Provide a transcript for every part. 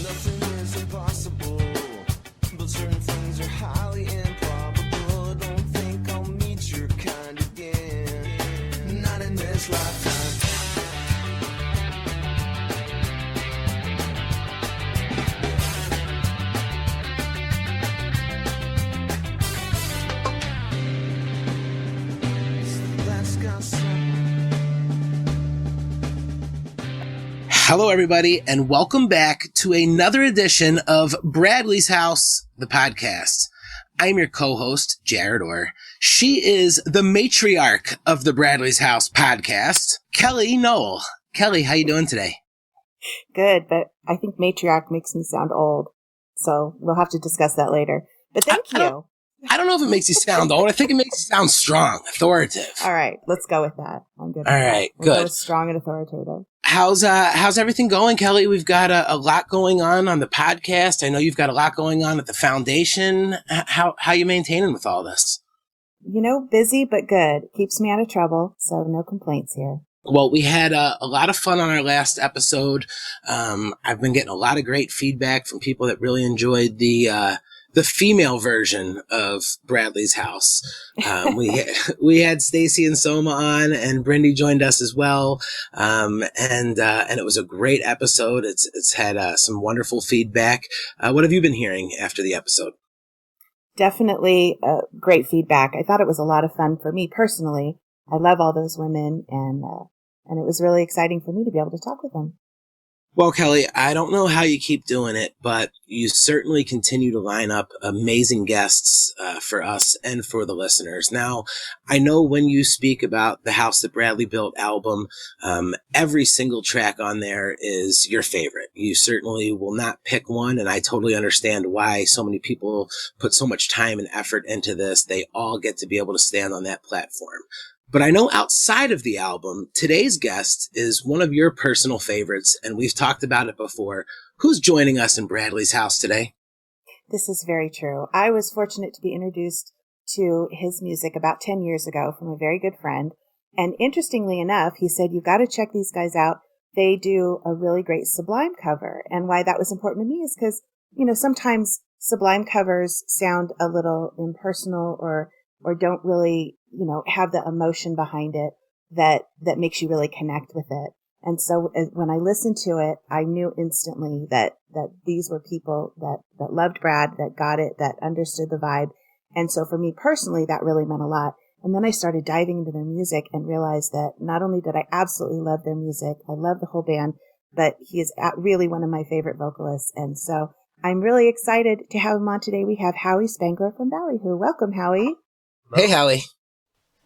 Nothing is impossible, but certain things are highly improbable. Don't think I'll meet your kind again, not in this lifetime. That's got some. Hello, everybody, and welcome back to another edition of Bradley's House, the podcast. I'm your co-host, Jarett, or she is the matriarch of the Bradley's House podcast, Kellie Noel. Kellie, how you doing today? Good, but I think matriarch makes me sound old, so we'll have to discuss that later. But thank you. I don't know if it makes you sound old. I think it makes you sound strong, authoritative. All right, let's go with that. I'm good. All right, we'll good. go with strong and authoritative. How's everything going, Kellie? We've got a lot going on the podcast. I know you've got a lot going on at the foundation. How you maintaining with all this? You know, busy but good. Keeps me out of trouble, so no complaints here. Well, we had a lot of fun on our last episode. I've been getting a lot of great feedback from people that really enjoyed the female version of Bradley's House. We had Stacy and Soma on, and Brindy joined us as well. And it was a great episode. It's had some wonderful feedback. What have you been hearing after the episode? Definitely great feedback. I thought it was a lot of fun for me personally. I love all those women, and it was really exciting for me to be able to talk with them. Well, Kellie, I don't know how you keep doing it, but you certainly continue to line up amazing guests for us and for the listeners. Now, I know when you speak about the House That Bradley Built album, every single track on there is your favorite. You certainly will not pick one, and I totally understand why so many people put so much time and effort into this. They all get to be able to stand on that platform. But I know outside of the album, today's guest is one of your personal favorites, and we've talked about it before. Who's joining us in Bradley's House today? This is very true. I was fortunate to be introduced to his music about 10 years ago from a very good friend. And interestingly enough, he said, "You've got to check these guys out. They do a really great Sublime cover." And why that was important to me is because, you know, sometimes Sublime covers sound a little impersonal or don't really, you know, have the emotion behind it that makes you really connect with it. And so when I listened to it, I knew instantly that these were people that loved Brad, that got it, that understood the vibe. And so for me personally, that really meant a lot. And then I started diving into their music and realized that not only did I absolutely love their music, I love the whole band, but he is really one of my favorite vocalists. And so I'm really excited to have him on today. We have Howi Spangler from Ballyhoo. Welcome, Howi. Hey, Howie.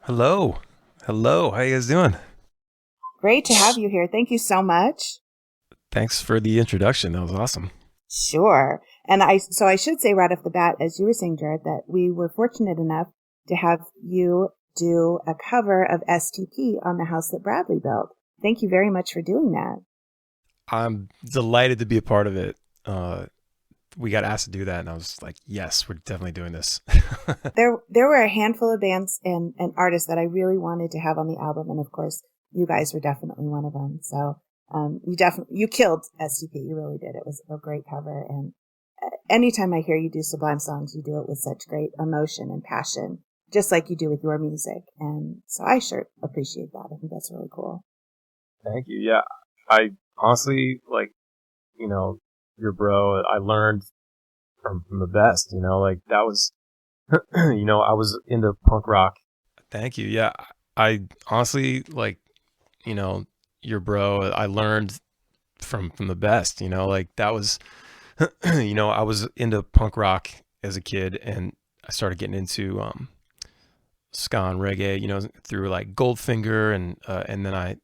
Hello. How you guys doing? Great to have you here. Thank you so much. Thanks for the introduction. That was awesome. Sure. And I should say right off the bat, as you were saying, Jarett, that we were fortunate enough to have you do a cover of STP on the House That Bradley Built. Thank you very much for doing that. I'm delighted to be a part of it. We got asked to do that, and I was like, yes, we're definitely doing this. There were a handful of bands and artists that I really wanted to have on the album, and of course, you guys were definitely one of them. So you killed STP. You really did. It was a great cover, and anytime I hear you do Sublime songs, you do it with such great emotion and passion, just like you do with your music. And so I sure appreciate that. I think that's really cool. Thank you. Yeah, I honestly, like, you know, your bro, I learned from the best, you know, like that was, you know, I was into punk rock. Thank you. Yeah. I honestly, like, you know, your bro, I learned from the best, you know, like that was, you know, I was into punk rock as a kid, and I started getting into, ska and reggae, you know, through like Goldfinger, and then I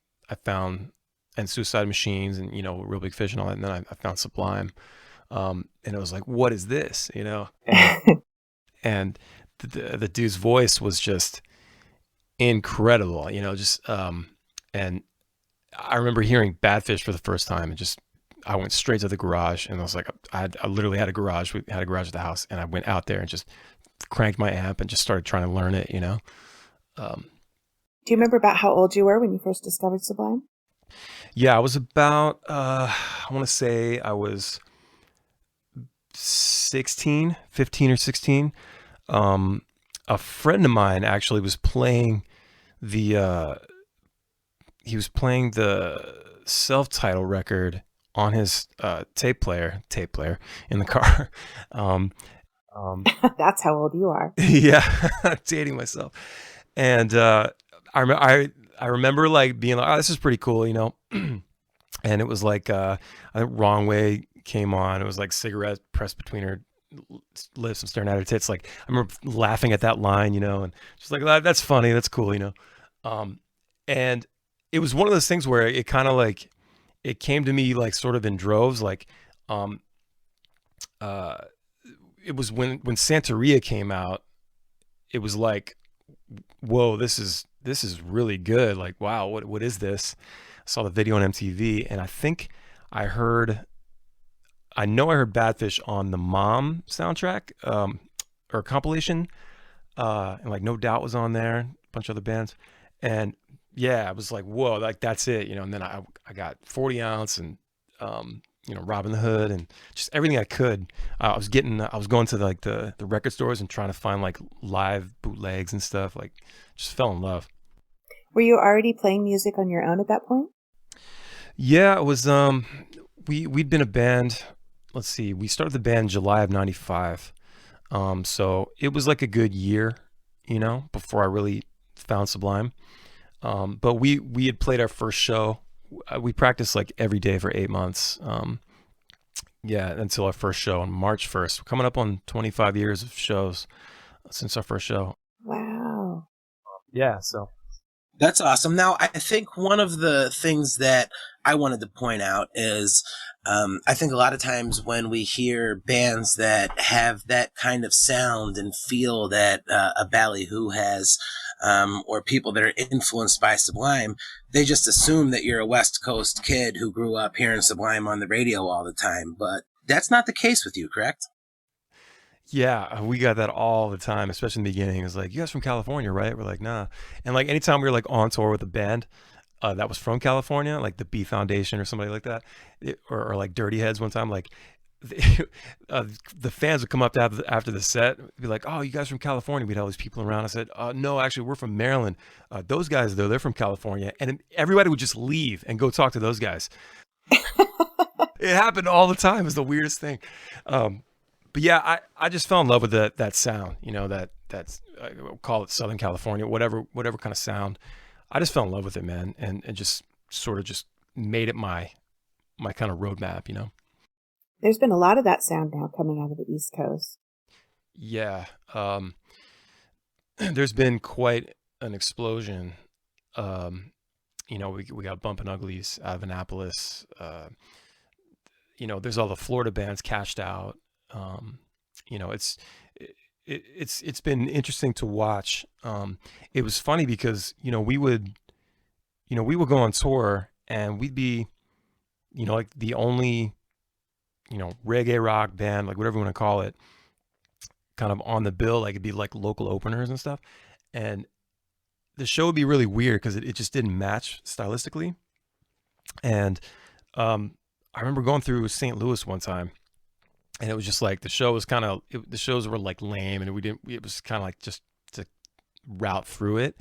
found, and Suicide Machines, and, you know, Real Big Fish and all that. And then I found Sublime. And it was like, what is this? You know? And the dude's voice was just incredible, you know, just, and I remember hearing Badfish for the first time, and just, I went straight to the garage, and I was like, I literally had a garage. We had a garage at the house, and I went out there and just cranked my amp and just started trying to learn it, you know? Do you remember about how old you were when you first discovered Sublime? Yeah, I was about, I want to say I was 15 or 16. A friend of mine actually was playing the self-titled record on his tape player in the car. That's how old you are. Yeah, dating myself. And I remember like being like, oh, this is pretty cool, you know. And it was like I think Wrong Way came on. It was like cigarette pressed between her lips and staring at her tits. Like I remember laughing at that line, you know, and just like that's funny, that's cool, you know. And it was one of those things where it kind of like it came to me like sort of in droves. Like it was when Santeria came out. It was like, whoa, this is really good. Like, wow, what is this? I saw the video on MTV, and I think I heard Badfish on the Mom soundtrack or compilation, and like No Doubt was on there, a bunch of other bands, and yeah, I was like, whoa, like that's it, you know. And then I got 40 ounce and you know, Robin the Hood and just everything I could. I was going to like the record stores and trying to find like live bootlegs and stuff. Like, just fell in love. Were you already playing music on your own at that point? Yeah, it was. We'd been a band. Let's see, we started the band in July of '95. So it was like a good year, you know, before I really found Sublime. But we had played our first show. We practiced like every day for 8 months. Yeah, until our first show on March 1st. We're coming up on 25 years of shows since our first show. Wow. Yeah, so That's awesome. Now, I think one of the things that I wanted to point out is I think a lot of times when we hear bands that have that kind of sound and feel that a Ballyhoo has, or people that are influenced by Sublime, they just assume that you're a West Coast kid who grew up hearing Sublime on the radio all the time. But that's not the case with you, correct? Yeah, we got that all the time, especially in the beginning. It was like, you guys from California, right? We're like, nah. And like anytime we were like on tour with a band that was from California, like the B Foundation or somebody like that, or like Dirty Heads one time, like the fans would come up to after the set, be like, oh, you guys from California? We'd have all these people around. I said, no, actually, we're from Maryland. Those guys, though, they're from California. And everybody would just leave and go talk to those guys. It happened all the time. It was the weirdest thing. But yeah, I just fell in love with that sound, you know, that's we'll call it Southern California, whatever kind of sound. I just fell in love with it, man, and just sort of just made it my kind of roadmap, you know. There's been a lot of that sound now coming out of the East Coast. Yeah, there's been quite an explosion. You know, we got Bumpin' Uglies out of Annapolis. You know, there's all the Florida bands cashed out. You know, it's been interesting to watch. It was funny because, you know, we would go on tour and we'd be, you know, like the only, you know, reggae rock band, like whatever you want to call it, kind of on the bill. Like it'd be like local openers and stuff. And the show would be really weird because it just didn't match stylistically. And I remember going through St. Louis one time. And it was just like the shows were like lame, and it was kind of like just to route through it.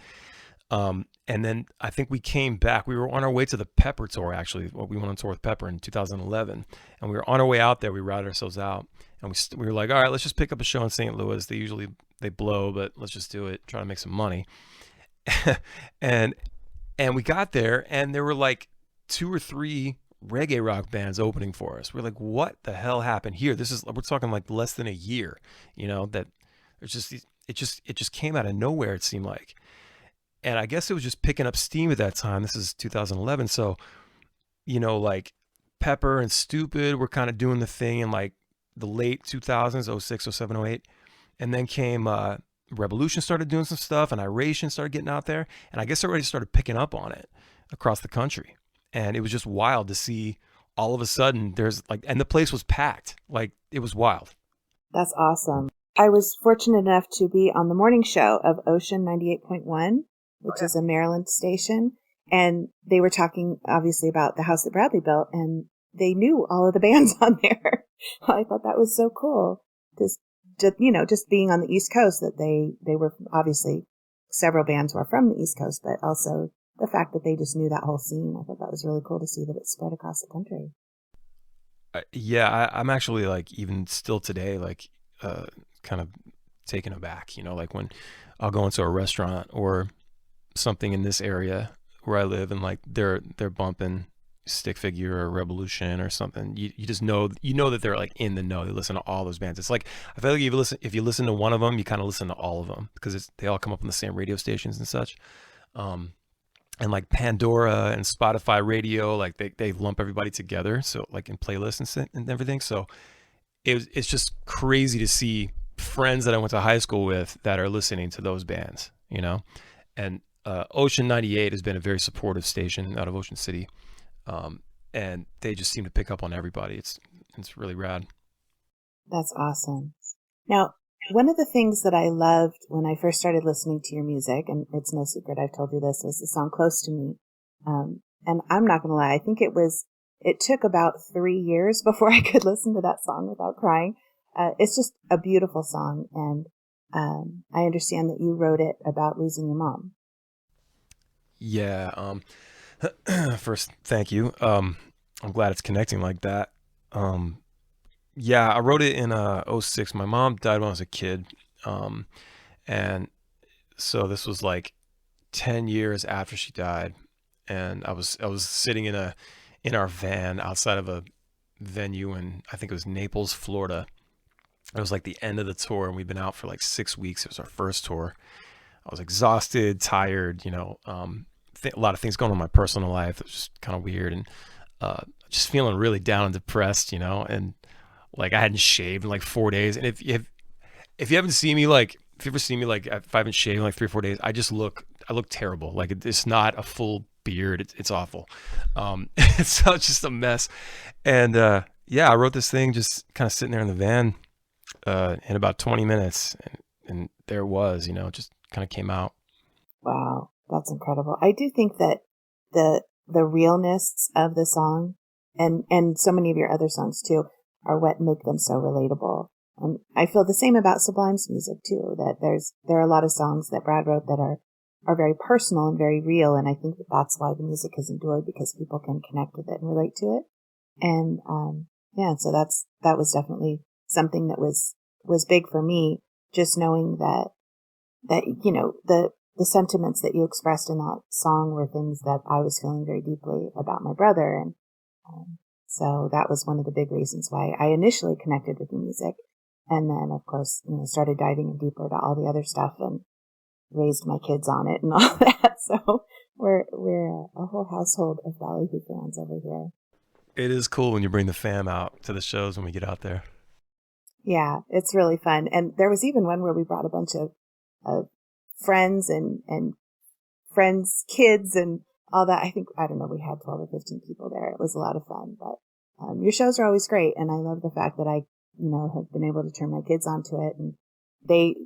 And then I think we came back. We were on our way to the Pepper tour, actually. Well, we went on tour with Pepper in 2011, and we were on our way out there. We routed ourselves out, and we were like, all right, let's just pick up a show in St. Louis. They blow, but let's just do it. Try to make some money. and we got there, and there were like 2 or 3 reggae rock bands opening for us. We're like, what the hell happened here? We're talking like less than a year, you know, that it just came out of nowhere, it seemed like. And I guess it was just picking up steam at that time. This is 2011. So, you know, like Pepper and Stupid were kind of doing the thing in like the late 2000s, 06, 07, 08. And then came Revolution started doing some stuff, and Iration started getting out there. And I guess everybody started picking up on it across the country. And it was just wild to see all of a sudden and the place was packed. Like it was wild. That's awesome. I was fortunate enough to be on the morning show of Ocean 98.1, which is a Maryland station. And they were talking obviously about the house that Bradley built. And they knew all of the bands on there. I thought that was so cool. Just being on the East Coast, that they were obviously several bands were from the East Coast, but also the fact that they just knew that whole scene. I thought that was really cool to see that it spread across the country. Yeah, I'm actually like even still today, like kind of taken aback, like when I'll go into a restaurant or something in this area where I live, and like they're bumping Stick Figure or Revolution or something. You just know that they're like in the know. They listen to all those bands. It's like I feel like if you listen to one of them, you kind of listen to all of them because they all come up on the same radio stations and such. And like Pandora and Spotify Radio, like they lump everybody together, so like in playlists and everything. So it's just crazy to see friends that I went to high school with that are listening to those bands, and Ocean 98 has been a very supportive station out of Ocean City, and they just seem to pick up on everybody. It's really rad. That's awesome. Now, one of the things that I loved when I first started listening to your music, and it's no secret, I've told you this, was the song Close to Me. And I'm not going to lie, I think it took about 3 years before I could listen to that song without crying. It's just a beautiful song, and I understand that you wrote it about losing your mom. Yeah. First, thank you. I'm glad it's connecting like that. Yeah, I wrote it in 06. My mom died when I was a kid. And so this was like 10 years after she died. And I was sitting in our van outside of a venue in, I think it was Naples, Florida. It was like the end of the tour, and we'd been out for like 6 weeks. It was our first tour. I was exhausted, tired, a lot of things going on in my personal life. It was just kind of weird, and just feeling really down and depressed, and like I hadn't shaved in like 4 days. And if you haven't seen me, like if you ever see me, like if I haven't shaved in like 3 or 4 days, I look terrible. Like it's not a full beard. It's awful. It's just a mess. And yeah, I wrote this thing just kind of sitting there in the van in about 20 minutes, and there it was. It just kind of came out. Wow, that's incredible. I do think that the realness of the song, and so many of your other songs too, are what make them so relatable. I feel the same about Sublime's music too, that there are a lot of songs that Brad wrote that are very personal and very real, and I think that that's why the music has endured, because people can connect with it and relate to it. And yeah, so that was definitely something that was big for me, just knowing that the sentiments that you expressed in that song were things that I was feeling very deeply about my brother. And so that was one of the big reasons why I initially connected with the music. And then, of course, started diving in deeper to all the other stuff and raised my kids on it and all that. So we're a whole household of Ballyhoo fans over here. It is cool when you bring the fam out to the shows when we get out there. Yeah, it's really fun. And there was even one where we brought a bunch of friends and friends' kids and all that. I don't know, we had 12 or 15 people there. It was a lot of fun. But your shows are always great. And I love the fact that I, have been able to turn my kids onto it. And they,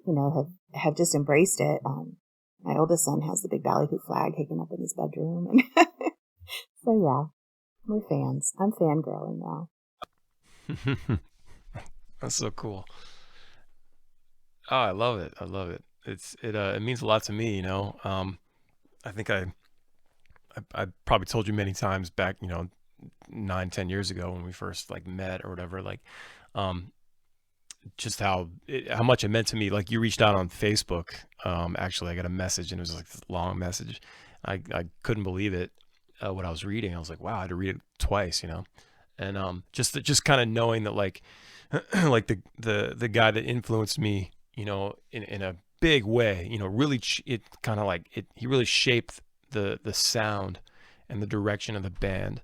have just embraced it. My oldest son has the big Ballyhoo flag hanging up in his bedroom. And so, yeah, we're fans. I'm fangirling now. That's so cool. Oh, I love it. It means a lot to me, I think I probably told you many times back, 9-10 years ago when we first like met or whatever, like just how much it meant to me. Like you reached out on Facebook. Actually I got a message, and it was like this long message. I couldn't believe it, what I was reading. I was like, wow, I had to read it twice, and just kind of knowing that like like the guy that influenced me, in a big way, really it kind of like he really shaped the sound and the direction of the band.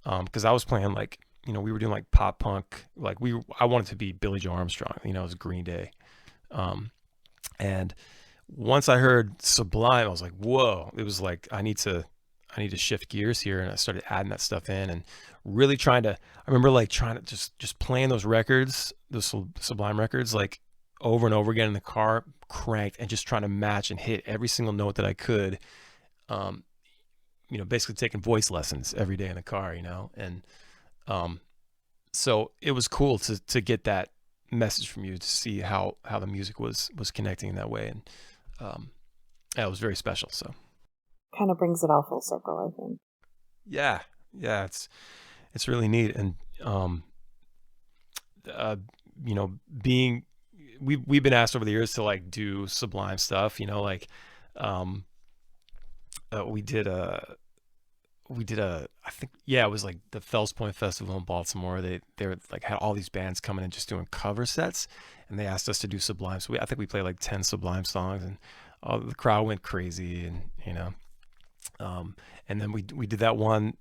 Because I was playing like, we were doing like pop punk, like I wanted to be Billy Joe Armstrong, it was Green Day. And once I heard Sublime, I was like, whoa, it was like, I need to shift gears here. And I started adding that stuff in and really I remember like trying to just playing those records, those Sublime records, like over and over again in the car, cranked, and just trying to match and hit every single note that I could. Basically taking voice lessons every day in the car, and So it was cool to get that message from you, to see how the music was connecting in that way. And yeah, it was very special. So Kind of brings it all full circle, I think. yeah, it's really neat. And uh, you know, being we've been asked over the years to like do Sublime stuff, you know, like um we did a I think, yeah, it was like the Fells Point Festival in Baltimore. They were like, had all these bands coming and just doing cover sets, and they asked us to do Sublime. So I think we played like 10 Sublime songs, and the crowd went crazy. And you know, and then we did that one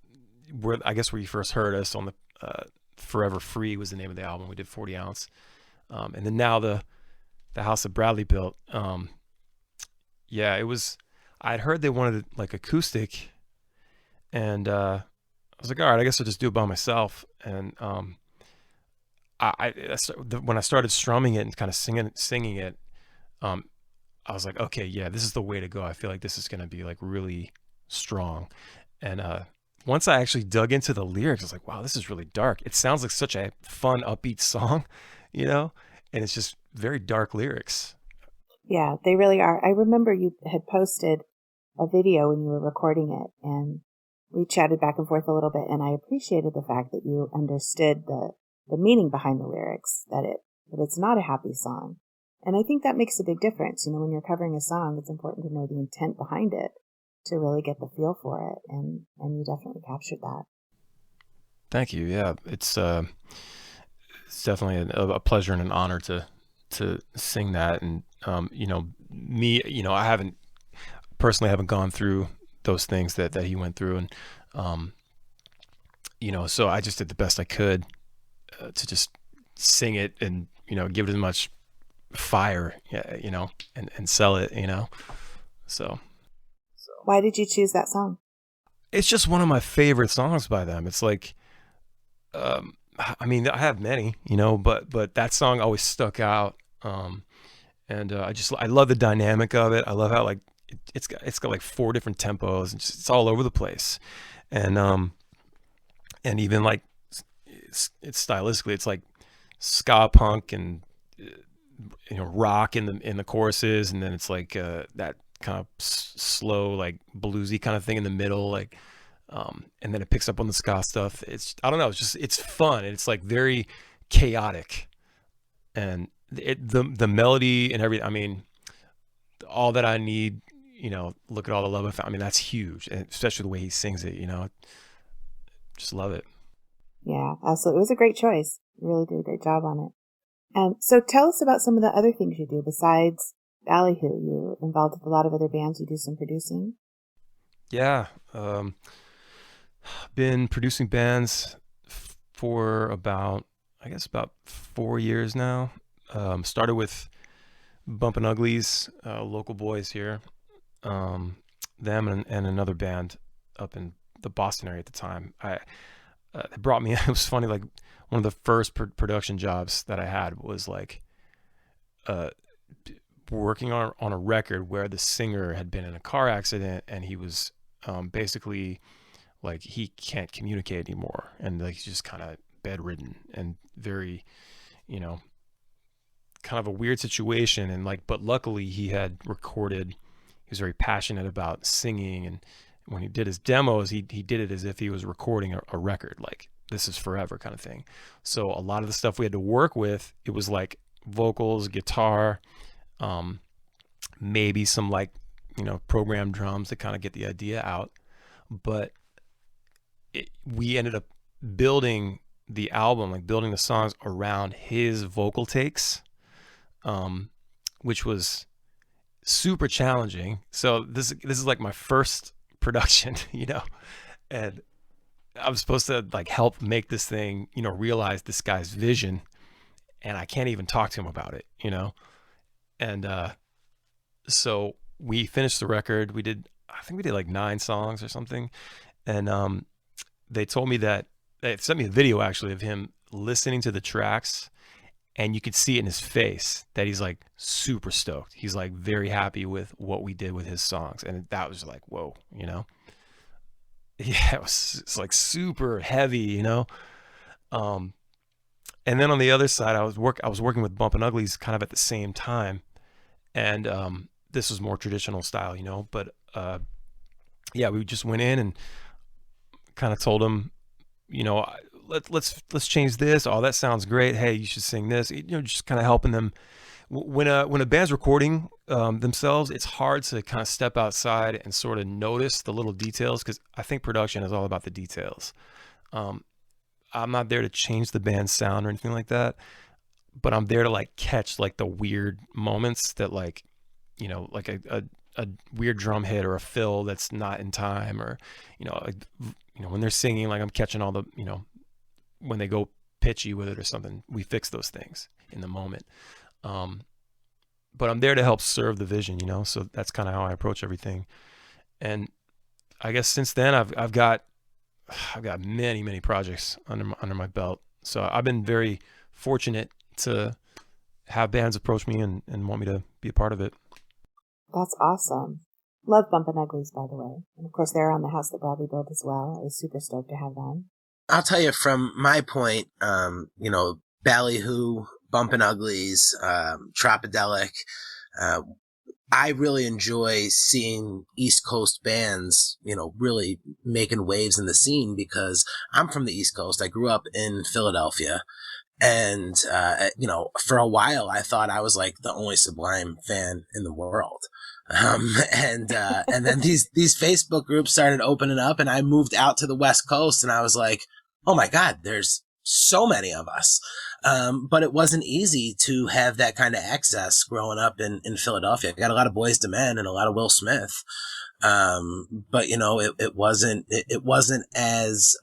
where, I guess, where you first heard us on the Forever Free was the name of the album. We did 40 ounce. And then now the house that Bradley built, yeah, it was, I'd heard they wanted like acoustic, and I was like, all right, I guess I'll just do it by myself. And when I started strumming it and kind of singing it, I was like, okay, yeah, this is the way to go. I feel like this is going to be like really strong. And once I actually dug into the lyrics, I was like, wow, this is really dark. It sounds like such a fun, upbeat song, you know, and it's just very dark lyrics. Yeah, they really are. I remember you had posted a video when you were recording it, and we chatted back and forth a little bit, and I appreciated the fact that you understood the meaning behind the lyrics, that it's not a happy song. And I think that makes a big difference. You know, when you're covering a song, it's important to know the intent behind it to really get the feel for it, and you definitely captured that. Thank you. Yeah, it's definitely a pleasure and an honor to sing that. And you know, me, you know, I haven't gone through those things that he went through, and you know, so I just did the best I could to just sing it, and you know, give it as much fire, you know, and sell it, you know. So Why did you choose that song? it's just one of my favorite songs by them. It's like, I mean, I have many, you know, but that song always stuck out. And I love the dynamic of it. I love how like it's got like 4 different tempos, and it's all over the place. And even like it's stylistically, it's like ska punk and you know, rock in the choruses, and then it's like that kind of slow, like bluesy kind of thing in the middle, like and then it picks up on the ska stuff. It's, I don't know, it's fun, and it's like very chaotic, and the melody and everything. I mean, all that I need, you know, look at all the love I found. I mean, that's huge, and especially the way he sings it, you know, just love it. Yeah, absolutely. It was a great choice. You really did a great job on it. So tell us about some of the other things you do besides Ballyhoo. You're involved with a lot of other bands. You do some producing. Yeah, been producing bands for about 4 years now. Started with Bumpin' Uglies, local boys here. Them and another band up in the Boston area at the time. They brought me. It was funny. Like one of the first production jobs that I had was like working on a record where the singer had been in a car accident, and he was basically like he can't communicate anymore, and like he's just kind of bedridden and very, you know, kind of a weird situation. And like, but luckily he had recorded. He was very passionate about singing, and when he did his demos, he did it as if he was recording a record, like this is forever kind of thing. So a lot of the stuff we had to work with, it was like vocals, guitar, maybe some like, you know, programmed drums to kind of get the idea out. But we ended up building the album, like building the songs around his vocal takes, which was super challenging. So this is like my first production, you know, and I'm supposed to like help make this thing, you know, realize this guy's vision, and I can't even talk to him about it, you know. And so we finished the record. I think we did like 9 songs or something, and they told me that they sent me a video actually of him listening to the tracks, and you could see it in his face that he's like super stoked. He's like very happy with what we did with his songs, and that was like, whoa, you know. Yeah, it's like super heavy, you know. Um, and then on the other side, I was working with Bumpin' Uglies kind of at the same time, and this was more traditional style, you know. But yeah, we just went in and kind of told them, you know, let's change this. Oh, that sounds great. Hey, you should sing this. You know, just kind of helping them. When a band's recording themselves, it's hard to kind of step outside and sort of notice the little details, because I think production is all about the details. Um, I'm not there to change the band's sound or anything like that, but I'm there to like catch like the weird moments that, like, you know, like a weird drum hit or a fill that's not in time, or, you know, like, you know, when they're singing, like I'm catching all the, you know, when they go pitchy with it or something, we fix those things in the moment. Um, but I'm there to help serve the vision, you know, so that's kind of how I approach everything. And I guess since then I've got many projects under my belt. So I've been very fortunate to have bands approach me and want me to be a part of it. That's awesome. Love Bumpin' Uglies, by the way. And of course, they're on the house that Bradley built as well. I was super stoked to have them. I'll tell you from my point, you know, Ballyhoo, Bumpin' Uglies, Tropidelic, I really enjoy seeing East Coast bands, you know, really making waves in the scene, because I'm from the East Coast. I grew up in Philadelphia. And, you know, for a while, I thought I was like the only Sublime fan in the world. And then these Facebook groups started opening up, and I moved out to the West Coast, and I was like, oh my God, there's so many of us. But it wasn't easy to have that kind of access growing up in Philadelphia. I got a lot of Boyz II Men and a lot of Will Smith. But you know, it wasn't as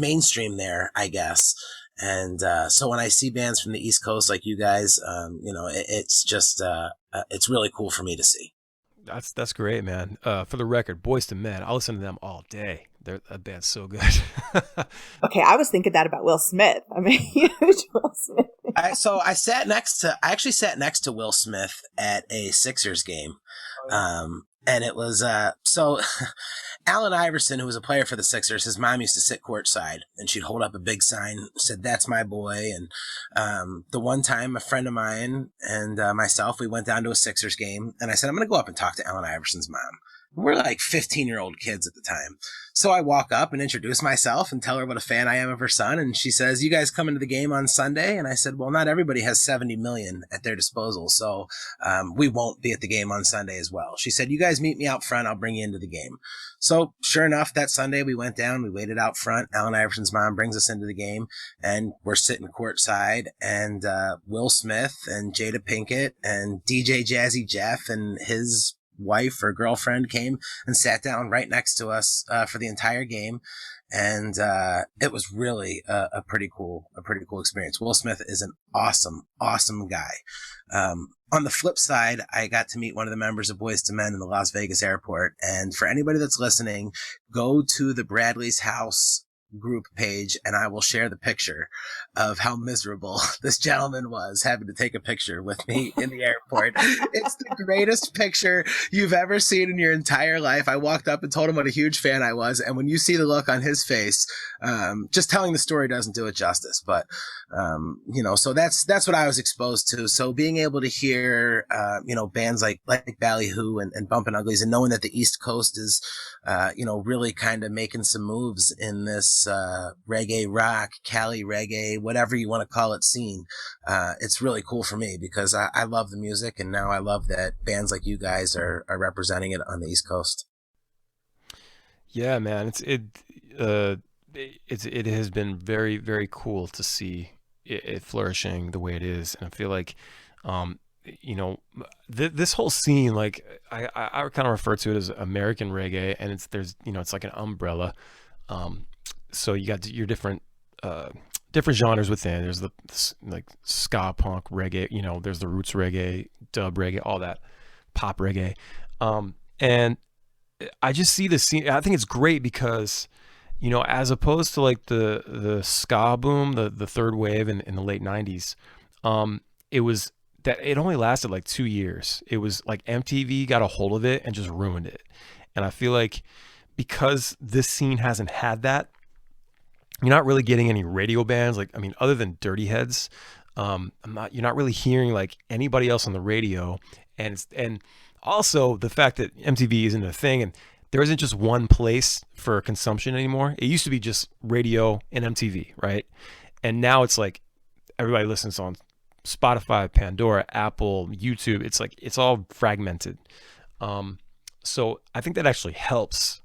mainstream there, I guess. And so when I see bands from the East Coast like you guys, you know, it's just it's really cool for me to see. That's great, man. For the record, Boyz II Men, I listen to them all day. That band's so good. Okay, I was thinking that about Will Smith. I'm a huge Will Smith fan. I actually sat next to Will Smith at a Sixers game. And it was, so Allen Iverson, who was a player for the Sixers, his mom used to sit courtside, and she'd hold up a big sign, said, "That's my boy." And the one time a friend of mine and myself, we went down to a Sixers game, and I said, "I'm going to go up and talk to Allen Iverson's mom." We're like 15-year-old kids at the time. So I walk up and introduce myself and tell her what a fan I am of her son. And she says, "You guys coming to the game on Sunday?" And I said, "Well, not everybody has 70 million at their disposal. So we won't be at the game on Sunday as well." She said, "You guys meet me out front. I'll bring you into the game." So sure enough, that Sunday we went down, we waited out front. Allen Iverson's mom brings us into the game, and we're sitting courtside, and Will Smith and Jada Pinkett and DJ Jazzy Jeff and his wife or girlfriend came and sat down right next to us for the entire game. And it was really a pretty cool experience. Will Smith is an awesome guy. On the flip side, I got to meet one of the members of Boyz II Men in the Las Vegas airport. And for anybody that's listening, go to the Bradley's House group page, and I will share the picture of how miserable this gentleman was having to take a picture with me in the airport. It's the greatest picture you've ever seen in your entire life. I walked up and told him what a huge fan I was, and when you see the look on his face, just telling the story doesn't do it justice. But you know, so that's what I was exposed to. So being able to hear you know, bands like Ballyhoo and Bumpin' Uglies, and knowing that the East Coast is you know, really kind of making some moves in this reggae rock, Cali reggae, whatever you want to call it, scene. It's really cool for me, because I love the music, and now I love that bands like you guys are representing it on the East Coast. Yeah, man, it has been very cool to see it flourishing the way it is, and I feel like, you know, this whole scene, like I kind of refer to it as American reggae, and it's like an umbrella. So you got your different genres within. There's the like ska punk reggae, you know, there's the roots reggae, dub reggae, all that, pop reggae, and I just see this scene. I think it's great because, you know, as opposed to like the ska boom, the third wave in the late 90s, it was that it only lasted like 2 years. It was like MTV got a hold of it and just ruined it. And I feel like because this scene hasn't had that, you're not really getting any radio bands. Like, I mean, other than Dirty Heads, you're not really hearing like anybody else on the radio. And also the fact that MTV isn't a thing and there isn't just one place for consumption anymore. It used to be just radio and MTV, right? And now it's like everybody listens on Spotify, Pandora, Apple, YouTube. It's like it's all fragmented. So I think that actually helps.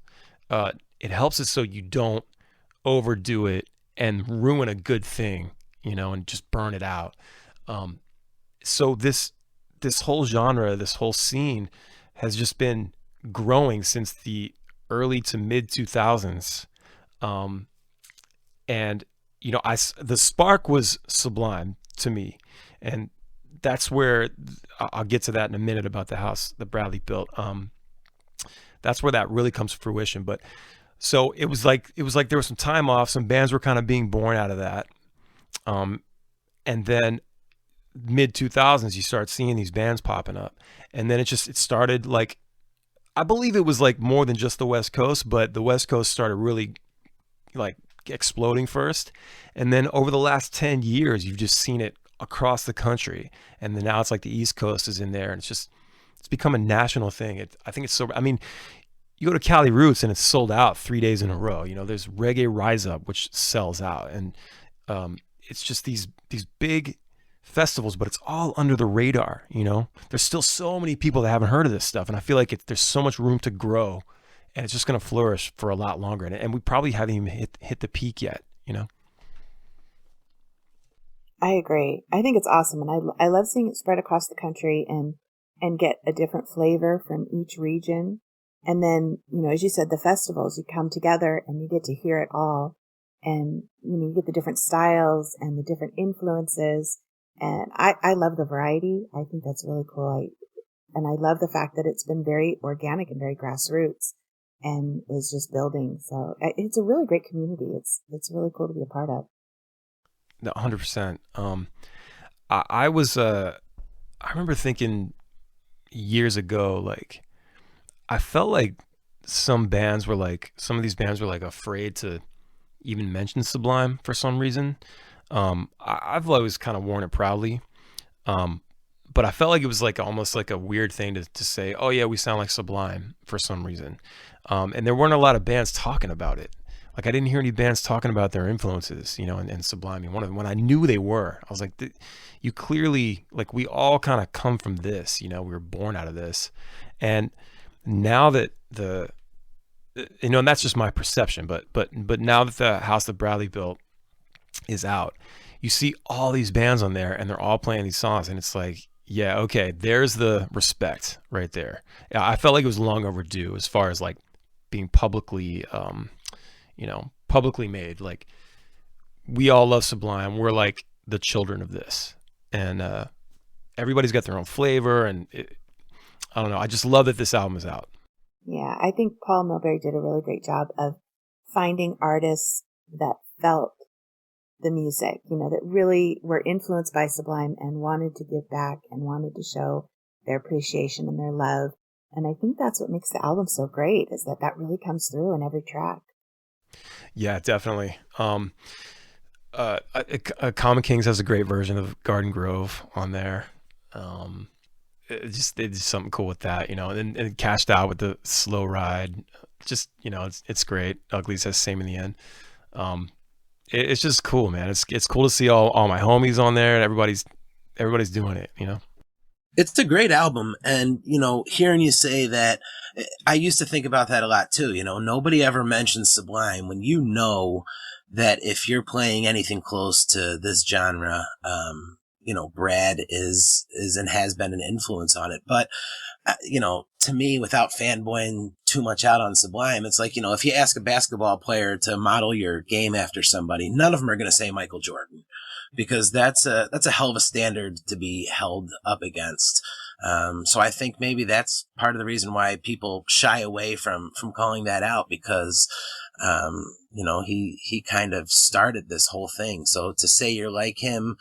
It helps it so you don't overdo it and ruin a good thing, and just burn it out. So this whole genre, this whole scene has just been growing since the early to mid 2000s. And the spark was Sublime to me, and that's where I'll get to that in a minute about the house that Bradley built. That's where that really comes to fruition. But so it was like there was some time off. Some bands were kind of being born out of that. And then mid 2000s, you start seeing these bands popping up, and then it started like, I believe it was like more than just the West Coast, but the West Coast started really like exploding first. And then over the last 10 years, you've just seen it across the country. And then now it's like the East Coast is in there, and it's become a national thing. I think it's so, I mean, you go to Cali Roots and it's sold out 3 days in a row. There's Reggae Rise Up, which sells out. And it's just these big festivals, but it's all under the radar. There's still so many people that haven't heard of this stuff. And I feel like there's so much room to grow, and it's just going to flourish for a lot longer. And we probably haven't even hit the peak yet, I agree. I think it's awesome. And I love seeing it spread across the country and get a different flavor from each region. And then, as you said, the festivals, you come together and you get to hear it all. And, you get the different styles and the different influences. And I love the variety. I think that's really cool. And I love the fact that it's been very organic and very grassroots and is just building. So it's a really great community. It's really cool to be a part of. 100%. I remember thinking years ago, like, I felt like some of these bands were like afraid to even mention Sublime for some reason. I've always kind of worn it proudly. But I felt like it was like almost like a weird thing to say, oh yeah, we sound like Sublime for some reason. And there weren't a lot of bands talking about it. Like, I didn't hear any bands talking about their influences, and Sublime. And when I knew they were, I was like, you clearly, like, we all kind of come from this, we were born out of this. And now that and that's just my perception, but now that the house that Bradley built is out, you see all these bands on there and they're all playing these songs, and it's like, yeah, okay, there's the respect right there. I felt like it was long overdue as far as like being publicly made. Like, we all love Sublime. We're like the children of this, and everybody's got their own flavor, and I don't know. I just love that this album is out. Yeah, I think Paul Milbury did a really great job of finding artists that felt the music, that really were influenced by Sublime and wanted to give back and wanted to show their appreciation and their love. And I think that's what makes the album so great, is that really comes through in every track. Yeah, definitely. Common Kings has a great version of Garden Grove on there. They did something cool with that, and cashed out with the Slow Ride. Just, it's great. Uglies has Same in the End. It's just cool, man. It's cool to see all my homies on there, and everybody's doing it, It's a great album. And, hearing you say that, I used to think about that a lot too. Nobody ever mentions Sublime when that if you're playing anything close to this genre, Brad is and has been an influence on it. But, to me, without fanboying too much out on Sublime, it's like, if you ask a basketball player to model your game after somebody, none of them are going to say Michael Jordan, because that's a hell of a standard to be held up against. So I think maybe that's part of the reason why people shy away from calling that out, because, he kind of started this whole thing. So to say you're like him,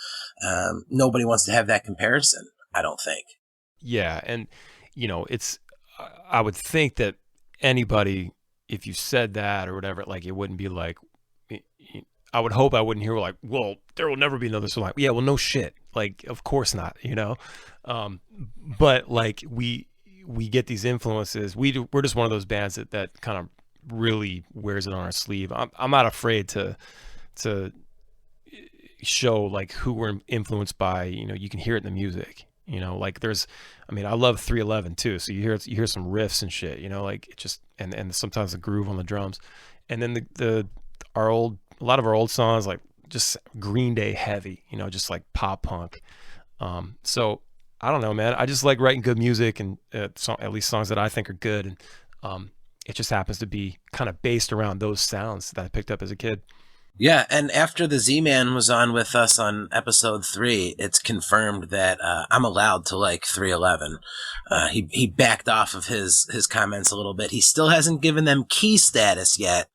nobody wants to have that comparison, I don't think. Yeah. And, I would think that anybody, if you said that or whatever, like, it wouldn't be like, I would hope I wouldn't hear like, well, there will never be another Sublime. Yeah, well, no shit. Like, of course not, you know? Um, but like we get these influences. We're just one of those bands that kind of really wears it on our sleeve. I'm not afraid to show like who we're influenced by. You know, you can hear it in the music. You know, like I mean, I love 311 too. So you hear some riffs and shit. You know, like it just and sometimes the groove on the drums, and then a lot of our old songs like just Green Day heavy. You know, just like pop punk. So I don't know, man. I just like writing good music and at least songs that I think are good. And it just happens to be kind of based around those sounds that I picked up as a kid. Yeah, and after the Z-Man was on with us on episode 3, it's confirmed that I'm allowed to like 311. He backed off of his comments a little bit. He still hasn't given them key status yet,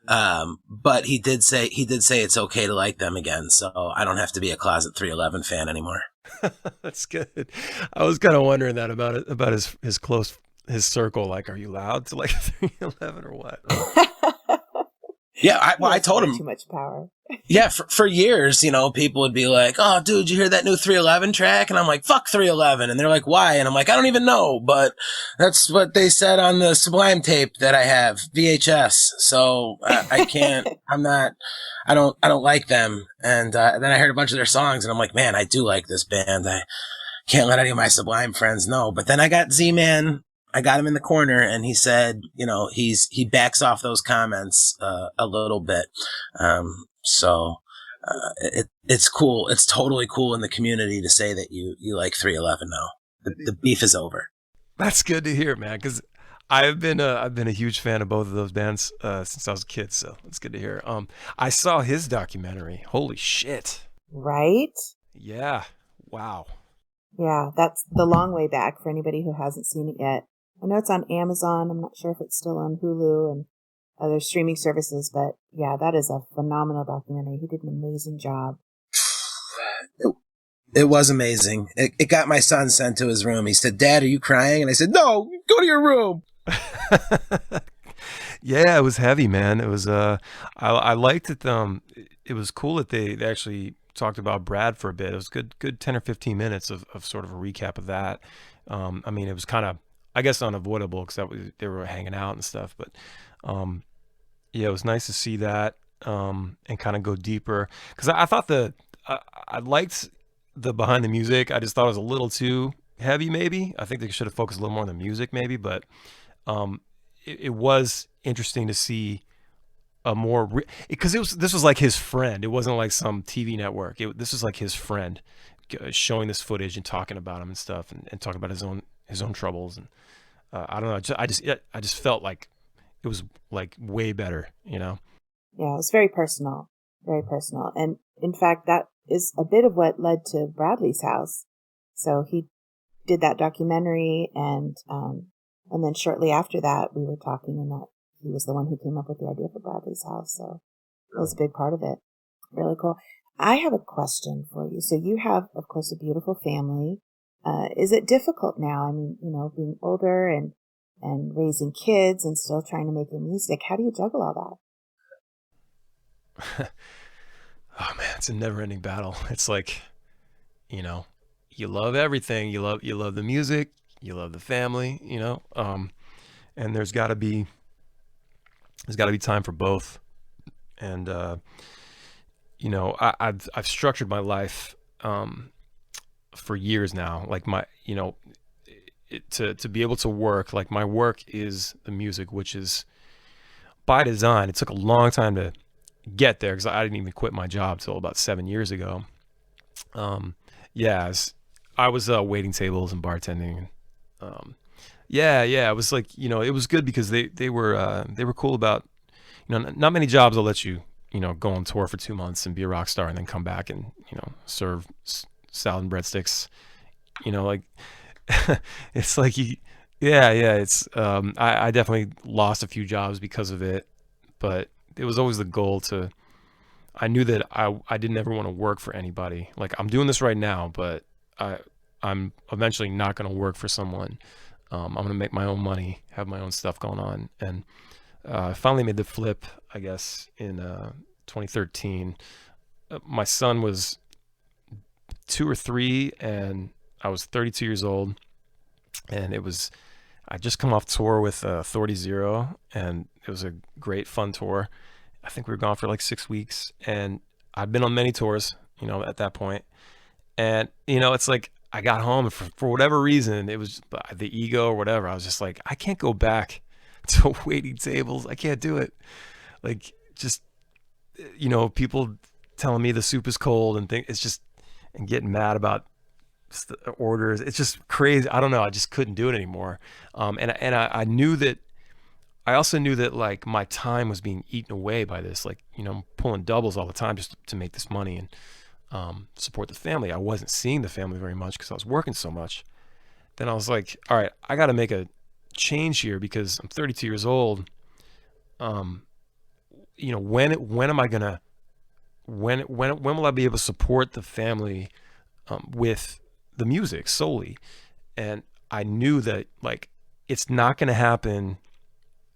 but he did say it's okay to like them again. So I don't have to be a closet 311 fan anymore. That's good. I was kind of wondering that about his circle. Like, are you allowed to like 311 or what? Yeah, I told him too much power. Yeah, for years, you know, people would be like, "Oh, dude, you hear that new 311 track?" And I'm like, "Fuck 311." And they're like, "Why?" And I'm like, "I don't even know, but that's what they said on the Sublime tape that I have, VHS. So I can't. I don't like them." And then I heard a bunch of their songs, and I'm like, "Man, I do like this band. I can't let any of my Sublime friends know." But then I got Z-Man. I got him in the corner, and he said, you know, he backs off those comments a little bit. It's cool. It's totally cool in the community to say that you like 311 now. The beef is over. That's good to hear, man. Because I've been a huge fan of both of those bands since I was a kid. So it's good to hear. I saw his documentary. Holy shit! Right? Yeah. Wow. Yeah, that's The Long Way Back for anybody who hasn't seen it yet. I know it's on Amazon. I'm not sure if it's still on Hulu and other streaming services, but yeah, that is a phenomenal documentary. He did an amazing job. It was amazing. It got my son sent to his room. He said, "Dad, are you crying?" And I said, "No, go to your room." Yeah, it was heavy, man. It was I liked it. It was cool that they actually talked about Brad for a bit. It was good 10 or 15 minutes of sort of a recap of that. I mean, it was kind of, I guess, unavoidable because they were hanging out and stuff. But yeah, it was nice to see that and kind of go deeper because I thought I liked the behind the music. I just thought it was a little too heavy. Maybe I think they should have focused a little more on the music, maybe. But it was interesting to see a more because this was like his friend. It wasn't like some TV network. This was like his friend showing this footage and talking about him and stuff and talking about his own troubles and I don't know. I just felt like it was like way better, you know? Yeah, it was very personal, very personal. And in fact, that is a bit of what led to Bradley's House. So he did that documentary and then shortly after that we were talking and that he was the one who came up with the idea for Bradley's House. So that was a big part of it. Really cool. I have a question for you. So you have, of course, a beautiful family. Is it difficult now? I mean, you know, being older and raising kids and still trying to make your music. How do you juggle all that? Oh man, it's a never-ending battle. It's like, you know, you love everything. You love the music. You love the family. You know, and there's got to be time for both. And you know, I've structured my life for years now. Like you know, to be able to work, like my work is the music, which is by design. It took a long time to get there because I didn't even quit my job till about 7 years ago. Yeah, I was waiting tables and bartending. Yeah, it was like, you know, it was good because they were cool about, you know, not many jobs will let you, you know, go on tour for 2 months and be a rock star and then come back and, you know, serve salad and breadsticks, you know, like it's like it's I definitely lost a few jobs because of it, but it was always the goal I knew that I didn't ever want to work for anybody. Like I'm doing this right now, but I'm eventually not going to work for someone. I'm going to make my own money, have my own stuff going on. And I finally made the flip, I guess, in 2013. My son was 2 or 3, and I was 32 years old, and I just come off tour with Authority Zero, and it was a great fun tour. I think we were gone for like 6 weeks, and I'd been on many tours, at that point. And, it's like I got home, and for whatever reason, it was the ego or whatever. I was just like, I can't go back to waiting tables. I can't do it. Like, just, people telling me the soup is cold and it's just, and getting mad about orders. It's just crazy. I don't know. I just couldn't do it anymore. And I knew that, I also knew that like my time was being eaten away by this, like, I'm pulling doubles all the time just to make this money and support the family. I wasn't seeing the family very much because I was working so much. Then I was like, all right, I got to make a change here because I'm 32 years old. When am I gonna, when will I be able to support the family with the music solely? And I knew that like it's not going to happen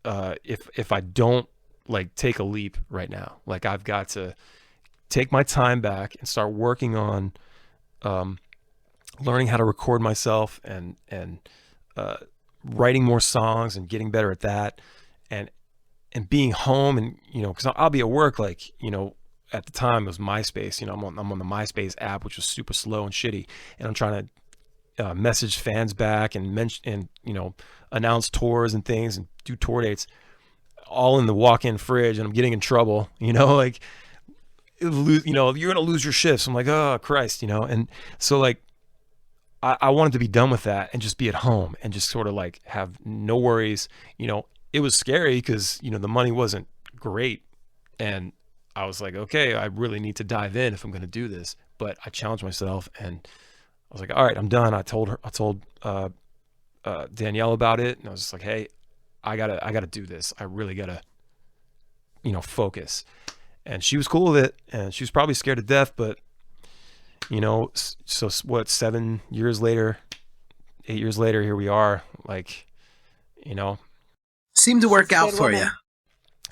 if I don't like take a leap right now. Like I've got to take my time back and start working on learning how to record myself and writing more songs and getting better at that, and being home, and because I'll be at work, like at the time it was MySpace. I'm on the MySpace app, which was super slow and shitty, and I'm trying to message fans back and mention and announce tours and things and do tour dates, all in the walk-in fridge, and I'm getting in trouble. Like you're gonna lose your shifts. I'm like, oh Christ, and so like I wanted to be done with that and just be at home and just sort of like have no worries. It was scary because the money wasn't great, and I was like, okay, I really need to dive in if I'm going to do this. But I challenged myself, and I was like, all right, I'm done. I told Danielle about it, and I was just like, hey, I gotta do this. I really gotta, focus. And she was cool with it, and she was probably scared to death, but so what? 7 years later, 8 years later, here we are. Like, Seemed to work out Good for woman.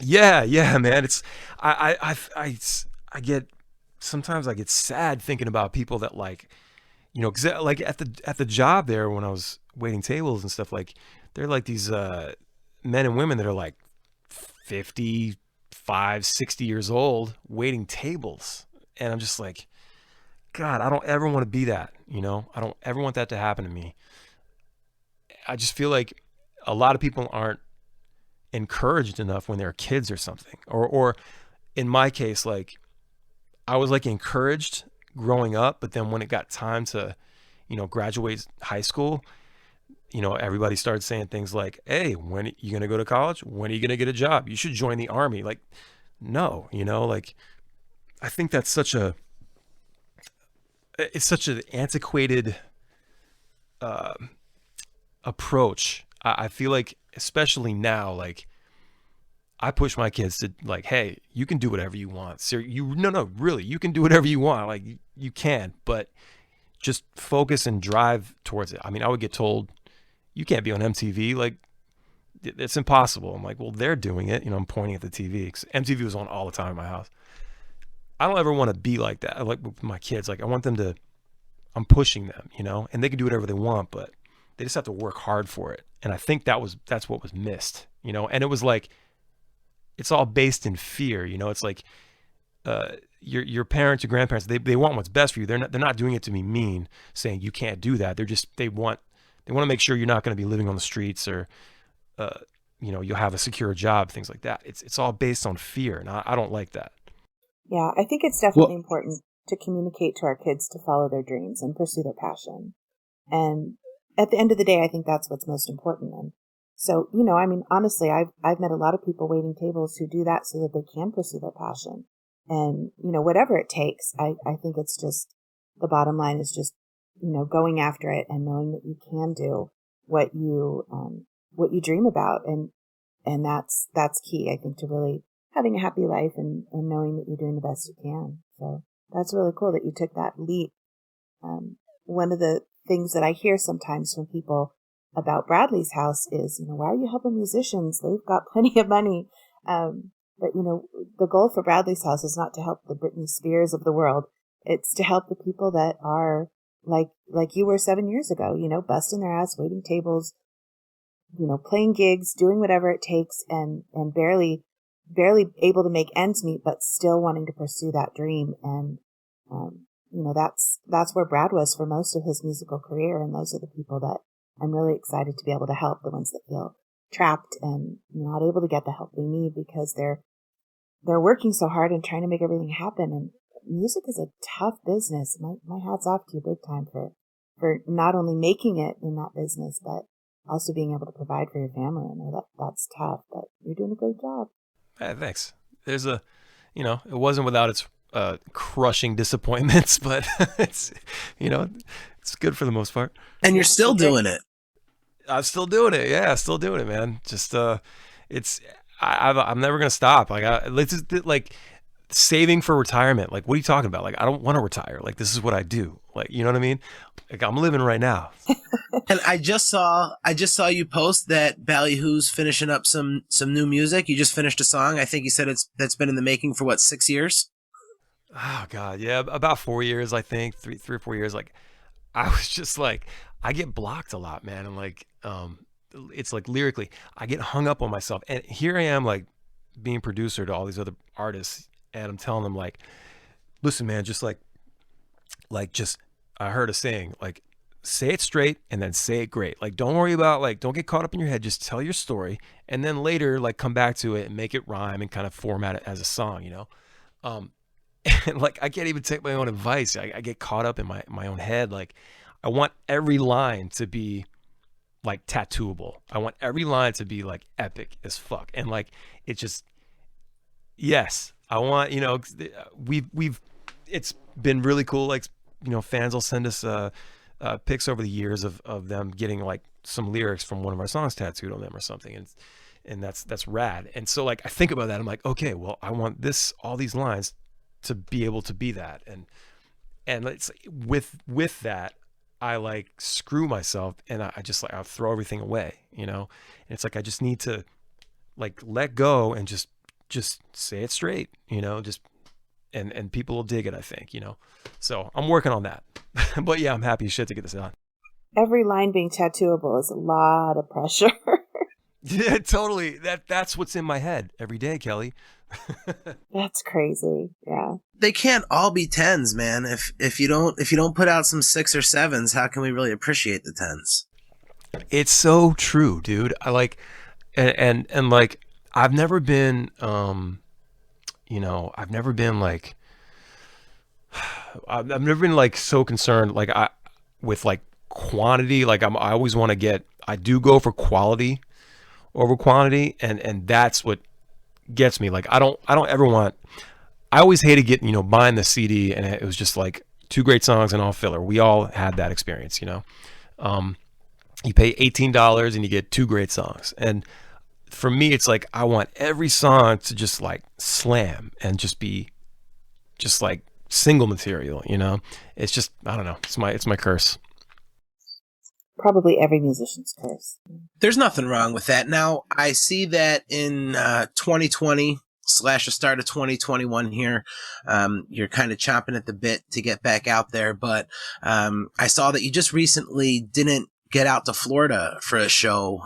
you. yeah, man. It's I get, sometimes I get sad thinking about people that like, 'cause like at the job there when I was waiting tables and stuff, like they're like these men and women that are like 55, 60 years old waiting tables, and I'm just like, God, I don't ever want to be that. I don't ever want that to happen to me. I just feel like a lot of people aren't encouraged enough when they're kids or something, or in my case, like I was like encouraged growing up, but then when it got time to graduate high school, everybody started saying things like, hey, when are you going to go to college? When are you going to get a job? You should join the army. Like, no, like I think that's it's such an antiquated approach. I feel like, especially now, like I push my kids to like, hey, you can do whatever you want. So no, really, you can do whatever you want. Like you can, but just focus and drive towards it. I mean, I would get told, you can't be on MTV. Like it's impossible. I'm like, well, they're doing it. I'm pointing at the TV, 'cause MTV was on all the time in my house. I don't ever want to be like that. Like with my kids, like I want them to, I'm pushing them, and they can do whatever they want, but they just have to work hard for it. And I think that's what was missed, and it was like, it's all based in fear. It's like, your parents, your grandparents, they want what's best for you. They're not doing it to be mean, saying you can't do that. They want to make sure you're not going to be living on the streets, or, you'll have a secure job, things like that. It's all based on fear. And I don't like that. Yeah, I think it's definitely important to communicate to our kids to follow their dreams and pursue their passion. And at the end of the day, I think that's what's most important. And so, I mean, honestly, I've met a lot of people waiting tables who do that so that they can pursue their passion. And, whatever it takes, I think it's just, the bottom line is just, going after it and knowing that you can do what you dream about. And that's key, I think, to really having a happy life and knowing that you're doing the best you can. So that's really cool that you took that leap. One of the things that I hear sometimes from people about Bradley's house is, why are you helping musicians? They've got plenty of money. But, the goal for Bradley's House is not to help the Britney Spears of the world. It's to help the people that are like you were 7 years ago, busting their ass, waiting tables, playing gigs, doing whatever it takes, and barely able to make ends meet, but still wanting to pursue that dream. And, that's where Brad was for most of his musical career. And those are the people that I'm really excited to be able to help, the ones that feel trapped and not able to get the help they need because they're working so hard and trying to make everything happen. And music is a tough business. My hat's off to you big time for not only making it in that business, but also being able to provide for your family. I know that's tough, but you're doing a great job. Thanks. There's it wasn't without its crushing disappointments, but it's good for the most part. And you're still doing it. I'm still doing it. Yeah, still doing it, man. Just I'm never gonna stop. Like saving for retirement. Like, what are you talking about? Like, I don't want to retire. Like, this is what I do. Like, you know what I mean? Like, I'm living right now. And I just saw you post that Ballyhoo's finishing up some new music. You just finished a song. I think you said that's been in the making for 6 years? Oh God, yeah, about 4 years, I think, 3 or 4 years. Like, I was just like, I get blocked a lot, man, and like, it's like lyrically, I get hung up on myself, and here I am, like, being producer to all these other artists, and I'm telling them like, listen, man, just just, I heard a saying, like, say it straight and then say it great. Like, don't worry about, like, don't get caught up in your head. Just tell your story, and then later, like, come back to it and make it rhyme and kind of format it as a song, And like, I can't even take my own advice. I get caught up in my own head. Like, I want every line to be like tattooable. I want every line to be like epic as fuck. And like, it just, yes, I want, it's been really cool. Like, fans will send us pics over the years of them getting like some lyrics from one of our songs tattooed on them or something. And that's rad. And so like, I think about that. I'm like, okay, well, I want all these lines to be able to be that. And it's with that, I like screw myself and I just like, I'll throw everything away, and it's like, I just need to like let go and just say it straight, just, and people will dig it, I think, so I'm working on that. But yeah, I'm happy as shit to get this done. Every line being tattooable is a lot of pressure. Yeah, totally. That's what's in my head every day, Kelly. That's crazy. Yeah. They can't all be 10s, man. If you don't put out some 6 or 7s, how can we really appreciate the 10s? It's so true, dude. I like, and like, I've never been, I've never been like, I've never been like so concerned, like with like quantity. Like, I always want to I do go for quality over quantity, and that's what gets me. Like, I don't ever want, I always hated getting, buying the CD and it was just like 2 great songs and all filler. We all had that experience, you pay $18 and you get 2 great songs. And for me, it's like, I want every song to just like slam and just be just like single material, it's just, I don't know. It's my curse. Probably every musician's curse. There's nothing wrong with that. Now, I see that in 2020 / the start of 2021 here, you're kind of chomping at the bit to get back out there. But I saw that you just recently didn't get out to Florida for a show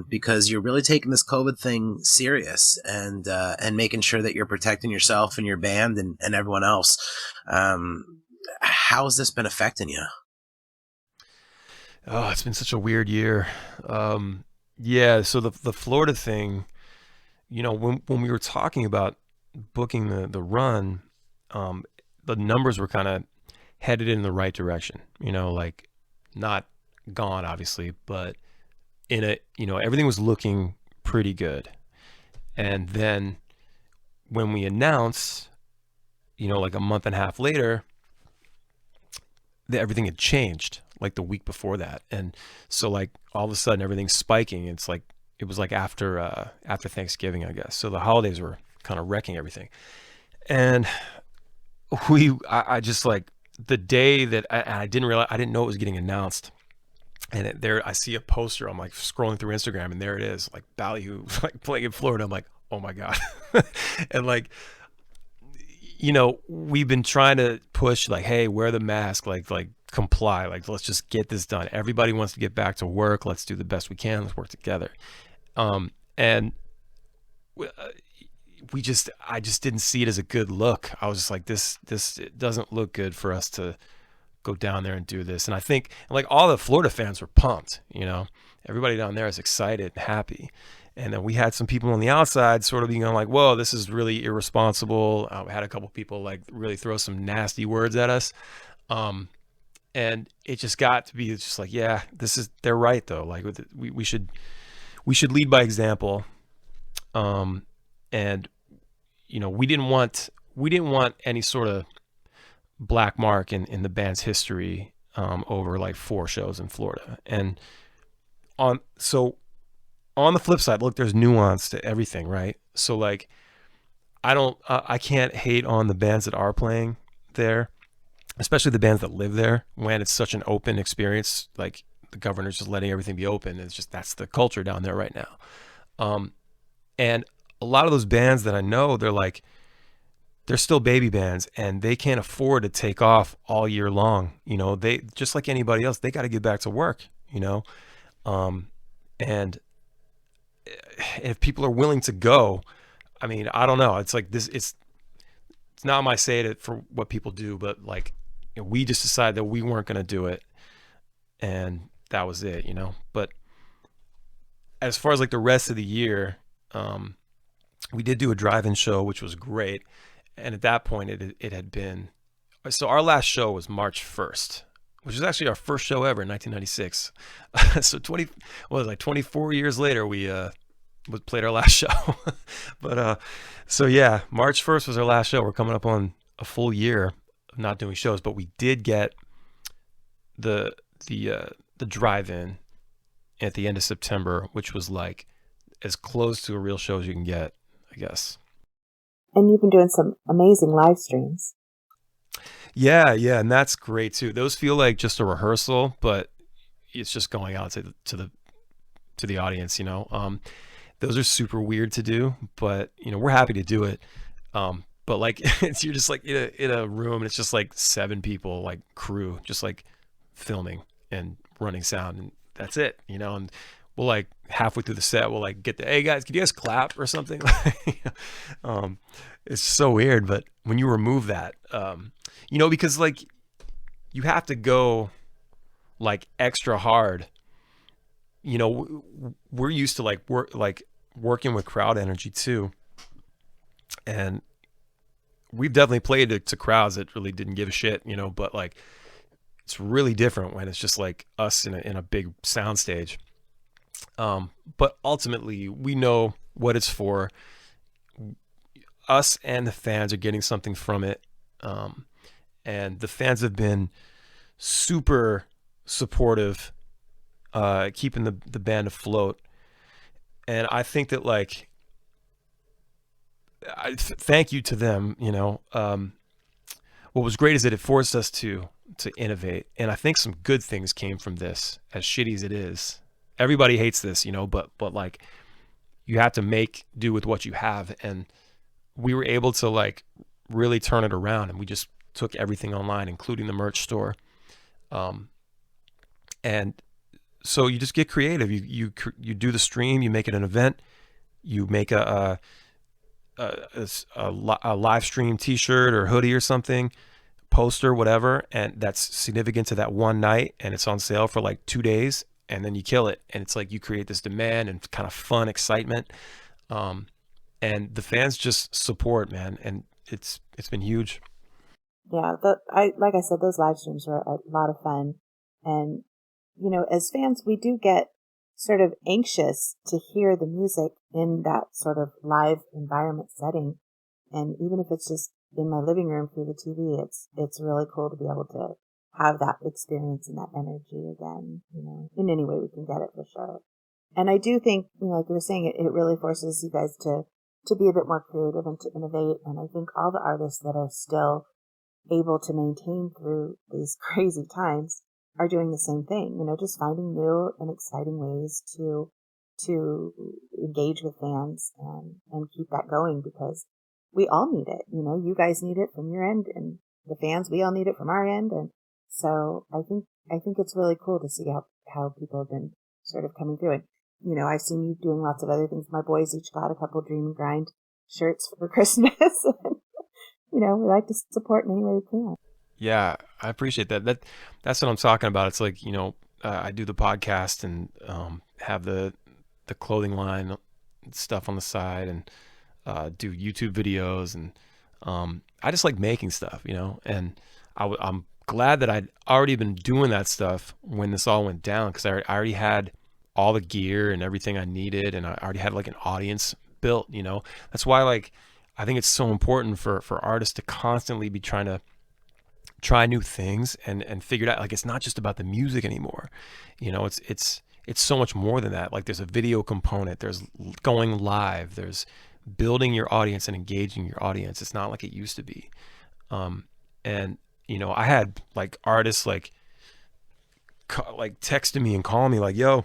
because you're really taking this COVID thing serious and making sure that you're protecting yourself and your band and everyone else. How has this been affecting you? Oh, it's been such a weird year. Yeah, so the Florida thing, when we were talking about booking the run, the numbers were kind of headed in the right direction, like not gone obviously, but in a, everything was looking pretty good. And then when we announced, like a month and a half later, everything had changed like the week before that. And so like all of a sudden everything's spiking. It's like, it was like after Thanksgiving, I guess. So the holidays were kind of wrecking everything. And I just like the day that I didn't know it was getting announced. And I see a poster. I'm like scrolling through Instagram and there it is, like Ballyhoo, like playing in Florida. I'm like, oh my God. And like, we've been trying to push like, hey, wear the mask, like comply, like let's just get this done. Everybody wants to get back to work. Let's do the best we can. Let's work together. And I just didn't see it as a good look. I was just like, this it doesn't look good for us to go down there and do this. And I think like all the Florida fans were pumped, everybody down there is excited and happy. And then we had some people on the outside sort of being like, whoa, this is really irresponsible. We had a couple people like really throw some nasty words at us. And it just got to be just like, yeah, they're right though. Like we should lead by example. And we didn't want any sort of black mark in the band's history over like 4 shows in Florida. And on the flip side, look, there's nuance to everything, right? So like I can't hate on the bands that are playing there, especially the bands that live there, when it's such an open experience. Like the governor's just letting everything be open. It's just, that's the culture down there right now. And a lot of those bands that I know, they're still baby bands and they can't afford to take off all year long. They, just like anybody else, they got to get back to work, and if people are willing to go, I mean, I don't know. It's like this, it's not my say it for what people do, but like, we just decided that we weren't going to do it. And that was it, but as far as like the rest of the year, we did do a drive-in show, which was great. And at that point it had been, so our last show was March 1st, which is actually our first show ever in 1996. So 24 years later, we played our last show. But so yeah, March 1st was our last show. We're coming up on a full year of not doing shows, but we did get the drive-in at the end of September, which was like as close to a real show as you can get, I guess. And you've been doing some amazing live streams. Yeah, and that's great too. Those feel like just a rehearsal, but it's just going out to the audience, Those are super weird to do, but we're happy to do it. But like you're just like in a room and it's just like 7 people, like crew, just like filming and running sound, and that's it, and we'll like halfway through the set, we'll like get hey guys, can you guys clap or something? It's so weird. But when you remove that, because like you have to go like extra hard, we're used to working with crowd energy too. And we've definitely played to crowds that really didn't give a shit, but like, it's really different when it's just like us in a big sound stage. But ultimately we know what it's for. Us and the fans are getting something from it. And the fans have been super supportive, keeping the band afloat. And I think that like, thank you to them. What was great is that it forced us to innovate. And I think some good things came from this, as shitty as it is. Everybody hates this, but like you have to make do with what you have. And we were able to like really turn it around, and we just took everything online, including the merch store. And so you just get creative. You do the stream, you make it an event, you make a live stream t-shirt or hoodie or something, poster, whatever, and that's significant to that one night, and it's on sale for like 2 days, and then you kill it. And it's like you create this demand and kind of fun excitement, and the fans just support, man, and it's been huge. Yeah, like I said, those live streams were a lot of fun. And as fans, we do get sort of anxious to hear the music in that sort of live environment setting. And even if it's just in my living room through the TV, it's really cool to be able to have that experience and that energy again, in any way we can get it, for sure. And I do think, like you were saying, it really forces you guys to be a bit more creative and to innovate. And I think all the artists that are still able to maintain through these crazy times are doing the same thing, just finding new and exciting ways to to engage with fans and keep that going, because we all need it. You know, you guys need it from your end, and the fans, we all need it from our end. And so I think it's really cool to see how people have been sort of coming through it. You know, I've seen you doing lots of other things. My boys each got a couple Dream and Grind shirts for Christmas. You know, we like to support in any way we can. Yeah, I appreciate that. That's what I'm talking about. It's like, you know, I do the podcast and have the clothing line stuff on the side, and do YouTube videos, and I just like making stuff, you know. And I'm glad that I'd already been doing that stuff when this all went down, because I already had all the gear and everything I needed, and I already had like an audience built, you know. That's why, like, I think it's so important for artists to constantly be trying to try new things and figure it out. Like, it's not just about the music anymore, you know. It's so much more than that. Like, there's a video component, there's going live, there's building your audience and engaging your audience. It's not like it used to be. And you know, I had like artists like texting me and calling me like, yo,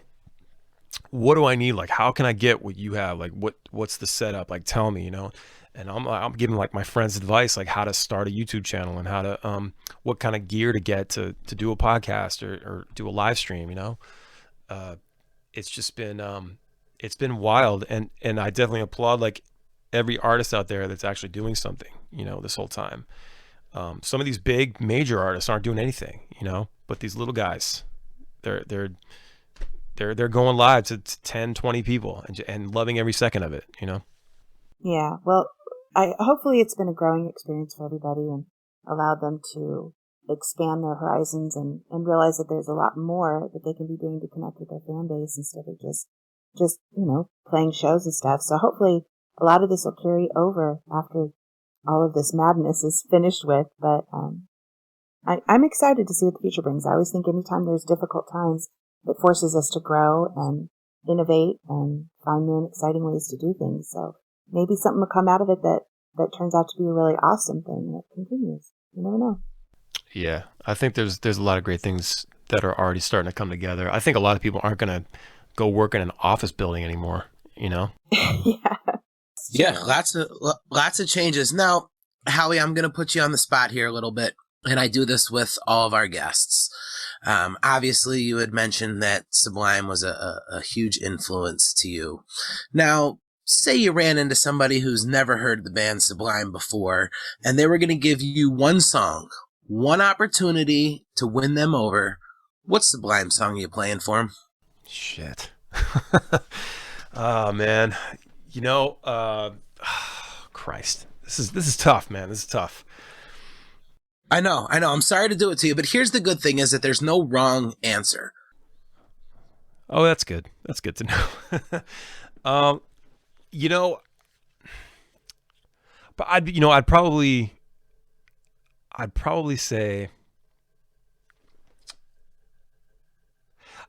what do I need? Like, how can I get what you have? Like, what's the setup? Like, tell me, you know. And I'm giving like my friends advice, like how to start a YouTube channel, and how to what kind of gear to get to do a podcast or do a live stream, you know. It's just been it's been wild, and I definitely applaud like every artist out there that's actually doing something, you know, this whole time. Some of these big major artists aren't doing anything, you know, but these little guys, they're going live to 10, 20 people and loving every second of it, you know. Yeah, well, hopefully it's been a growing experience for everybody and allowed them to expand their horizons and realize that there's a lot more that they can be doing to connect with their fan base instead of just, you know, playing shows and stuff. So hopefully a lot of this will carry over after all of this madness is finished with. But I'm excited to see what the future brings. I always think anytime there's difficult times, it forces us to grow and innovate and find new and exciting ways to do things. So maybe something will come out of it that turns out to be a really awesome thing that continues. You never know. Yeah, I think there's a lot of great things that are already starting to come together. I think a lot of people aren't going to go work in an office building anymore, you know? Yeah. Yeah, lots of changes. Now, Howie, I'm going to put you on the spot here a little bit, and I do this with all of our guests. Obviously, you had mentioned that Sublime was a huge influence to you. Now, say you ran into somebody who's never heard the band Sublime before, and they were going to give you one song, one opportunity to win them over. What Sublime song are you playing for them? Shit. Oh, man. You know, Christ. This is tough, man. This is tough. I know. I'm sorry to do it to you, but here's the good thing is that there's no wrong answer. Oh, that's good. That's good to know. You know, but I'd probably say,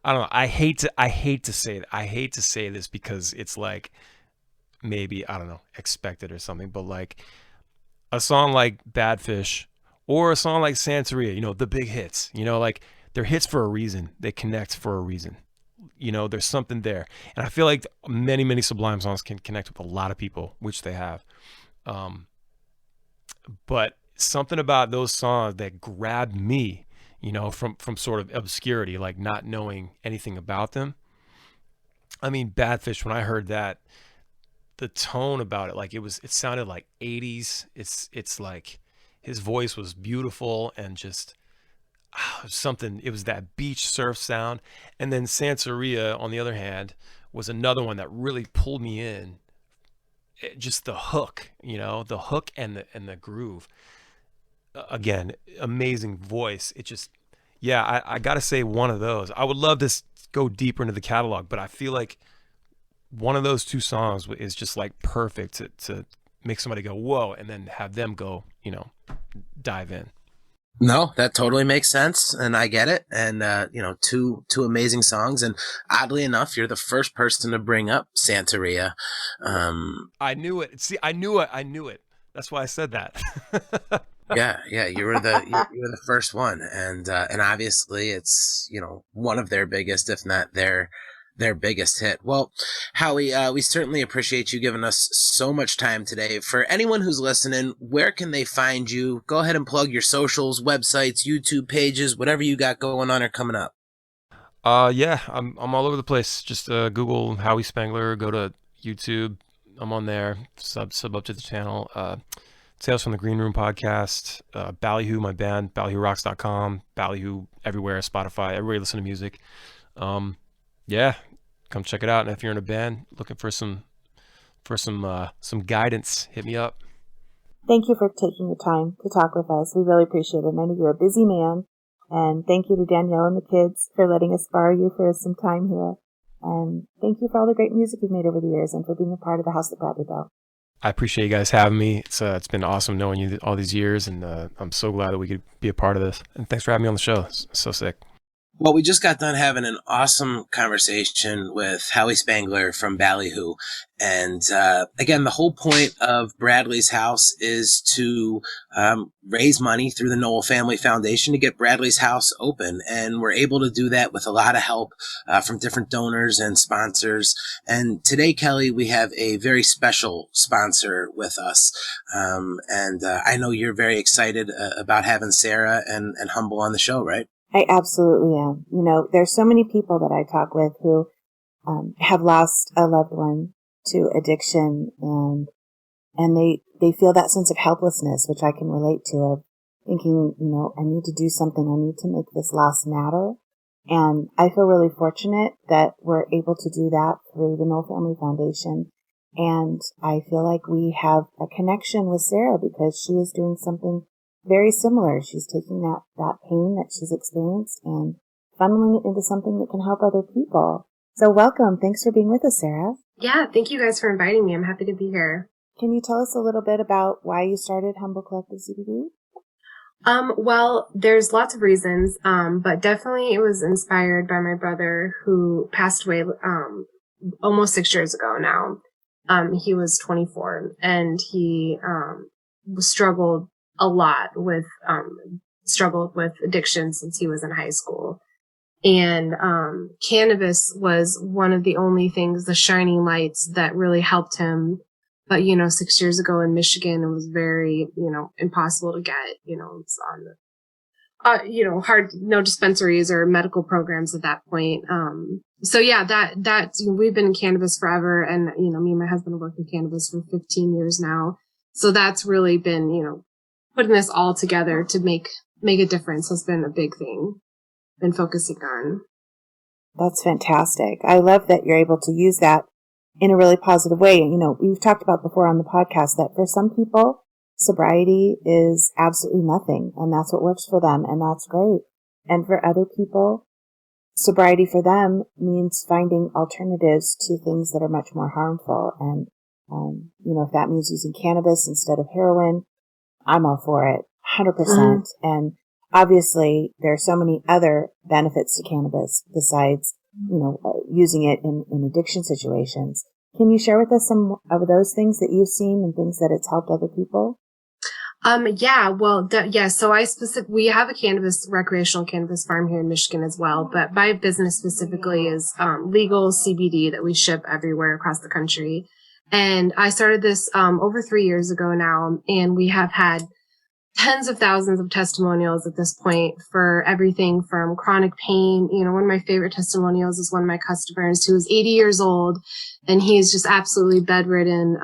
I don't know. I hate to say that. I hate to say this because it's like maybe, I don't know, expected or something, but like a song like Bad Fish or a song like Santeria, you know, the big hits, you know, like they're hits for a reason. They connect for a reason. You know, there's something there. And I feel like many, many Sublime songs can connect with a lot of people, which they have. But something about those songs that grabbed me, you know, from sort of obscurity, like not knowing anything about them. I mean, Bad Fish, when I heard that, the tone about it, like it sounded like 80s. It's like his voice was beautiful and just something. It was that beach surf sound. And then Santeria, on the other hand, was another one that really pulled me in. Just the hook, you know, the hook and the groove. Again, amazing voice. It just, yeah, I gotta say one of those. I would love to go deeper into the catalog, but I feel like one of those two songs is just like perfect to make somebody go, whoa, and then have them go, you know, dive in. No, that totally makes sense, and I get it. And you know, two amazing songs. And oddly enough, you're the first person to bring up Santeria. I knew it. See, I knew it. That's why I said that. yeah, you were the first one, and obviously it's, you know, one of their biggest, if not their their biggest hit. Well, Howie, we certainly appreciate you giving us so much time today. For anyone who's listening, where can they find you? Go ahead and plug your socials, websites, YouTube pages, whatever you got going on or coming up. Yeah, I'm all over the place. Just Google Howie Spangler, go to YouTube. I'm on there. Sub up to the channel. Tales from the Green Room podcast. Ballyhoo, my band, ballyhoorocks.com. Ballyhoo everywhere, Spotify, everywhere you listen to music. Yeah, come check it out. And if you're in a band looking for some guidance, hit me up. Thank you for taking the time to talk with us. We really appreciate it. I know you're a busy man. And thank you to Danielle and the kids for letting us borrow you for some time here. And thank you for all the great music you've made over the years and for being a part of the house that Bradley built. I appreciate you guys having me. It's been awesome knowing you all these years, and I'm so glad that we could be a part of this. And thanks for having me on the show. It's so sick. Well, we just got done having an awesome conversation with Howie Spangler from Ballyhoo. And again, the whole point of Bradley's house is to raise money through the Knoll Family Foundation to get Bradley's house open. And we're able to do that with a lot of help from different donors and sponsors. And today, Kelly, we have a very special sponsor with us. And I know you're very excited about having Sarah and Humble on the show, right? I absolutely am. You know, there's so many people that I talk with who have lost a loved one to addiction, and they feel that sense of helplessness, which I can relate to, of thinking, you know, I need to do something. I need to make this loss matter. And I feel really fortunate that we're able to do that through the Knoll Family Foundation. And I feel like we have a connection with Sarah because she is doing something very similar. She's taking that pain that she's experienced and funneling it into something that can help other people. So welcome. Thanks for being with us, Sarah. Yeah, thank you guys for inviting me. I'm happy to be here. Can you tell us a little bit about why you started Humble Collective CBD? Well, there's lots of reasons, but definitely it was inspired by my brother who passed away almost 6 years ago now. He was 24 and he struggled a lot with addiction since he was in high school. And cannabis was one of the only things, the shining lights that really helped him. But, 6 years ago in Michigan, it was very, impossible to get, it's on the, hard, no dispensaries or medical programs at that point. So yeah, that we've been in cannabis forever. And, me and my husband have worked in cannabis for 15 years now. So that's really been, putting this all together to make a difference has been a big thing, been focusing on. That's fantastic. I love that you're able to use that in a really positive way. We've talked about before on the podcast that for some people, sobriety is absolutely nothing, and that's what works for them, and that's great. And for other people, sobriety for them means finding alternatives to things that are much more harmful. And, if that means using cannabis instead of heroin, I'm all for it, 100%. Mm-hmm. And obviously, there are so many other benefits to cannabis besides, using it in addiction situations. Can you share with us some of those things that you've seen and things that it's helped other people? Yeah, well, so we have a recreational cannabis farm here in Michigan as well, but my business specifically is, legal CBD that we ship everywhere across the country. And I started this, over 3 years ago now, and we have had tens of thousands of testimonials at this point for everything from chronic pain. One of my favorite testimonials is one of my customers who is 80 years old and he is just absolutely bedridden.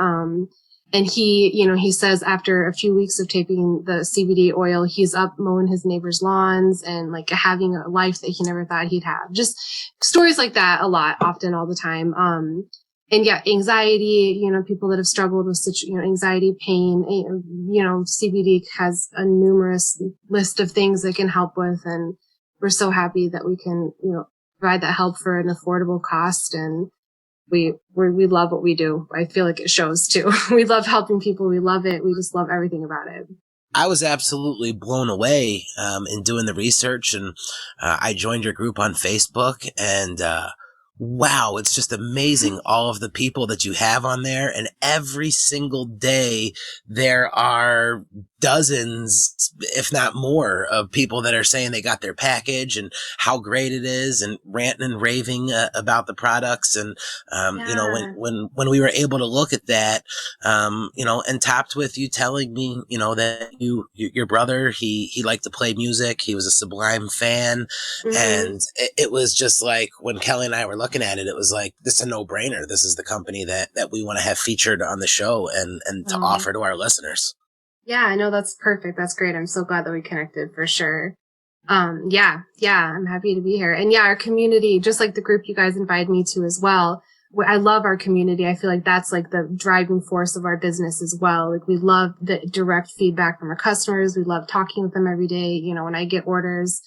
And he says after a few weeks of taking the CBD oil, he's up mowing his neighbor's lawns and like having a life that he never thought he'd have. Just stories like that a lot, often, all the time. And yeah, anxiety, people that have struggled with such, anxiety, pain, CBD has a numerous list of things they can help with. And we're so happy that we can, provide that help for an affordable cost. And we love what we do. I feel like it shows too. We love helping people. We love it. We just love everything about it. I was absolutely blown away in doing the research, and I joined your group on Facebook, and wow, it's just amazing all of the people that you have on there, and every single day there are dozens, if not more, of people that are saying they got their package and how great it is, and ranting and raving about the products. And you know, when we were able to look at that, you know, and topped with you telling me, you know, that your brother, he liked to play music, he was a Sublime fan, and it was just like, when Kelly and I were looking at it, it was like, this is a no-brainer. This is the company that we want to have featured on the show and to offer to our listeners. Yeah, I know, that's perfect. That's great. I'm so glad that we connected, for sure. Yeah, I'm happy to be here. And yeah, our community, just like the group you guys invited me to as well. I love our community. I feel like that's like the driving force of our business as well. Like, we love the direct feedback from our customers. We love talking with them every day. You know, when I get orders,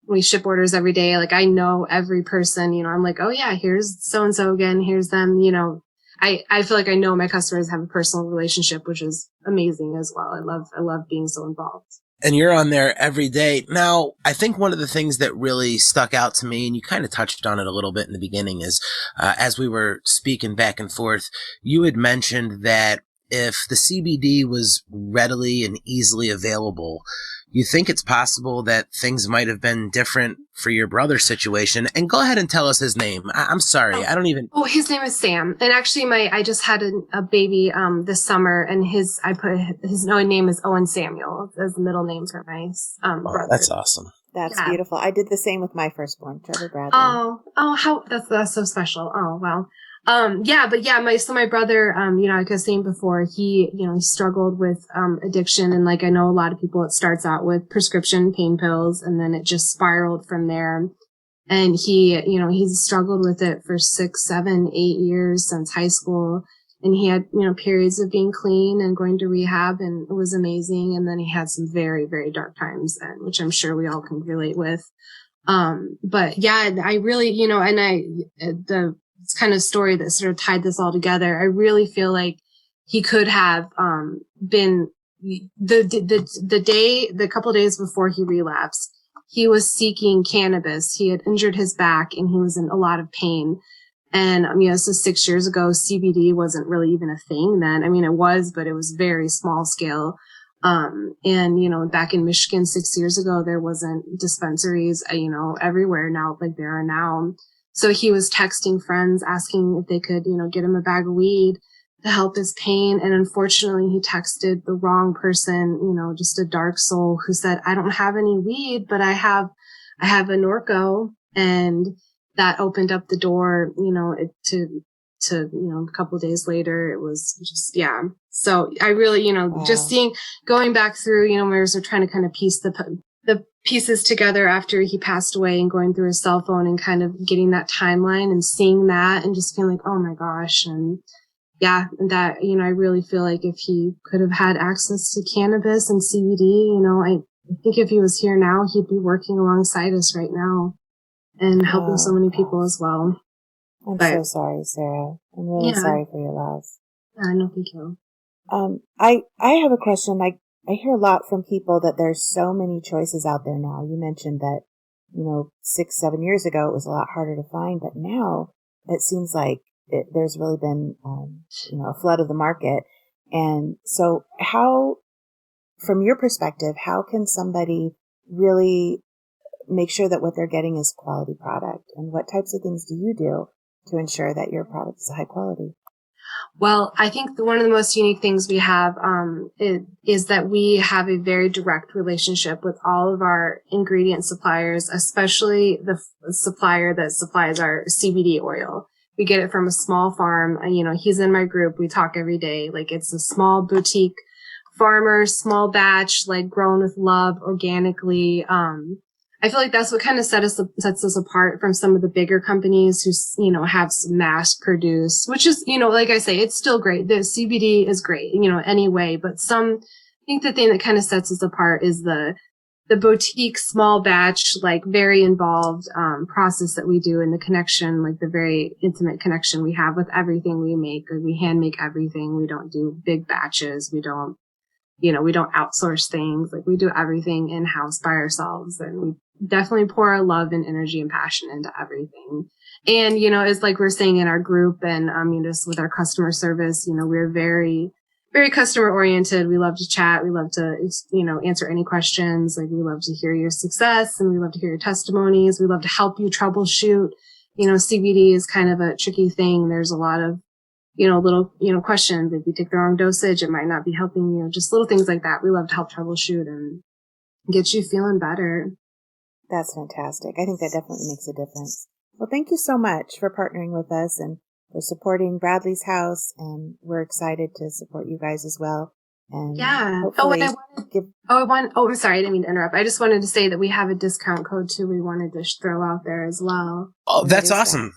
we ship orders every day. Like, I know every person, you know, I'm like, oh yeah, here's so-and-so again. Here's them, you know. I feel like I know my customers have a personal relationship, which is amazing as well. I love being so involved. And you're on there every day. Now, I think one of the things that really stuck out to me, and you kind of touched on it a little bit in the beginning, is as we were speaking back and forth, you had mentioned that if the CBD was readily and easily available, you think it's possible that things might have been different for your brother's situation. And go ahead and tell us his name. I'm sorry. I don't even. Oh, his name is Sam. And actually I just had a baby, this summer, and his name is Owen Samuel as the middle name for my, brother. That's awesome. That's beautiful. I did the same with my firstborn, Trevor Bradley. How, that's so special. Oh, wow. My brother, you know, like I was saying before, he struggled with, addiction. And like, I know a lot of people, it starts out with prescription pain pills, and then it just spiraled from there. And he's struggled with it for 6, 7, 8 years since high school. And he had, periods of being clean and going to rehab, and it was amazing. And then he had some very, very dark times, which I'm sure we all can relate with. But yeah, I really, it's kind of story that sort of tied this all together. I really feel like he could have been the couple of days before he relapsed, he was seeking cannabis. He had injured his back and he was in a lot of pain. And so 6 years ago, CBD wasn't really even a thing then. I mean, it was, but it was very small scale. Back in Michigan 6 years ago, there wasn't dispensaries, everywhere now, like there are now. So he was texting friends, asking if they could, get him a bag of weed to help his pain. And unfortunately, he texted the wrong person, just a dark soul who said, I don't have any weed, but I have a Norco. And that opened up the door, to a couple of days later, it was just, yeah. So I really, just going back through, we were trying to kind of piece the pieces together after he passed away, and going through his cell phone and kind of getting that timeline and seeing that and just feeling like, oh my gosh. And yeah, that, I really feel like if he could have had access to cannabis and CBD, I think if he was here now, he'd be working alongside us right now and helping so many people as well. I'm so sorry, Sarah. I'm really sorry for your loss. Yeah, no, thank you. I have a question. I hear a lot from people that there's so many choices out there now. You mentioned that, 6, 7 years ago, it was a lot harder to find, but now it seems like there's really been, a flood of the market. And so how, from your perspective, how can somebody really make sure that what they're getting is quality product? And what types of things do you do to ensure that your product is high quality? Well, I think one of the most unique things we have is that we have a very direct relationship with all of our ingredient suppliers, especially the supplier that supplies our CBD oil. We get it from a small farm. He's in my group. We talk every day. Like, it's a small boutique farmer, small batch, like grown with love organically. I feel like that's what kind of sets us apart from some of the bigger companies who, have mass produced, which is, like I say, it's still great. The CBD is great, anyway, but I think the thing that kind of sets us apart is the boutique small batch, like very involved, process that we do, and the connection, like the very intimate connection we have with everything we make. Like, we hand make everything. We don't do big batches. We don't outsource things. Like, we do everything in-house by ourselves, and we definitely pour our love and energy and passion into everything. And, it's like we're saying in our group and, just with our customer service, we're very, very customer oriented. We love to chat. We love to, answer any questions. Like we love to hear your success and we love to hear your testimonies. We love to help you troubleshoot. CBD is kind of a tricky thing. There's a lot of, little, questions. If you take the wrong dosage, it might not be helping you. Just little things like that. We love to help troubleshoot and get you feeling better. That's fantastic. I think that definitely makes a difference. Well, thank you so much for partnering with us and for supporting Bradley's House. And we're excited to support you guys as well. And yeah. hopefully I'm sorry. I didn't mean to interrupt. I just wanted to say that we have a discount code too. We wanted to throw out there as well. Oh, that's awesome.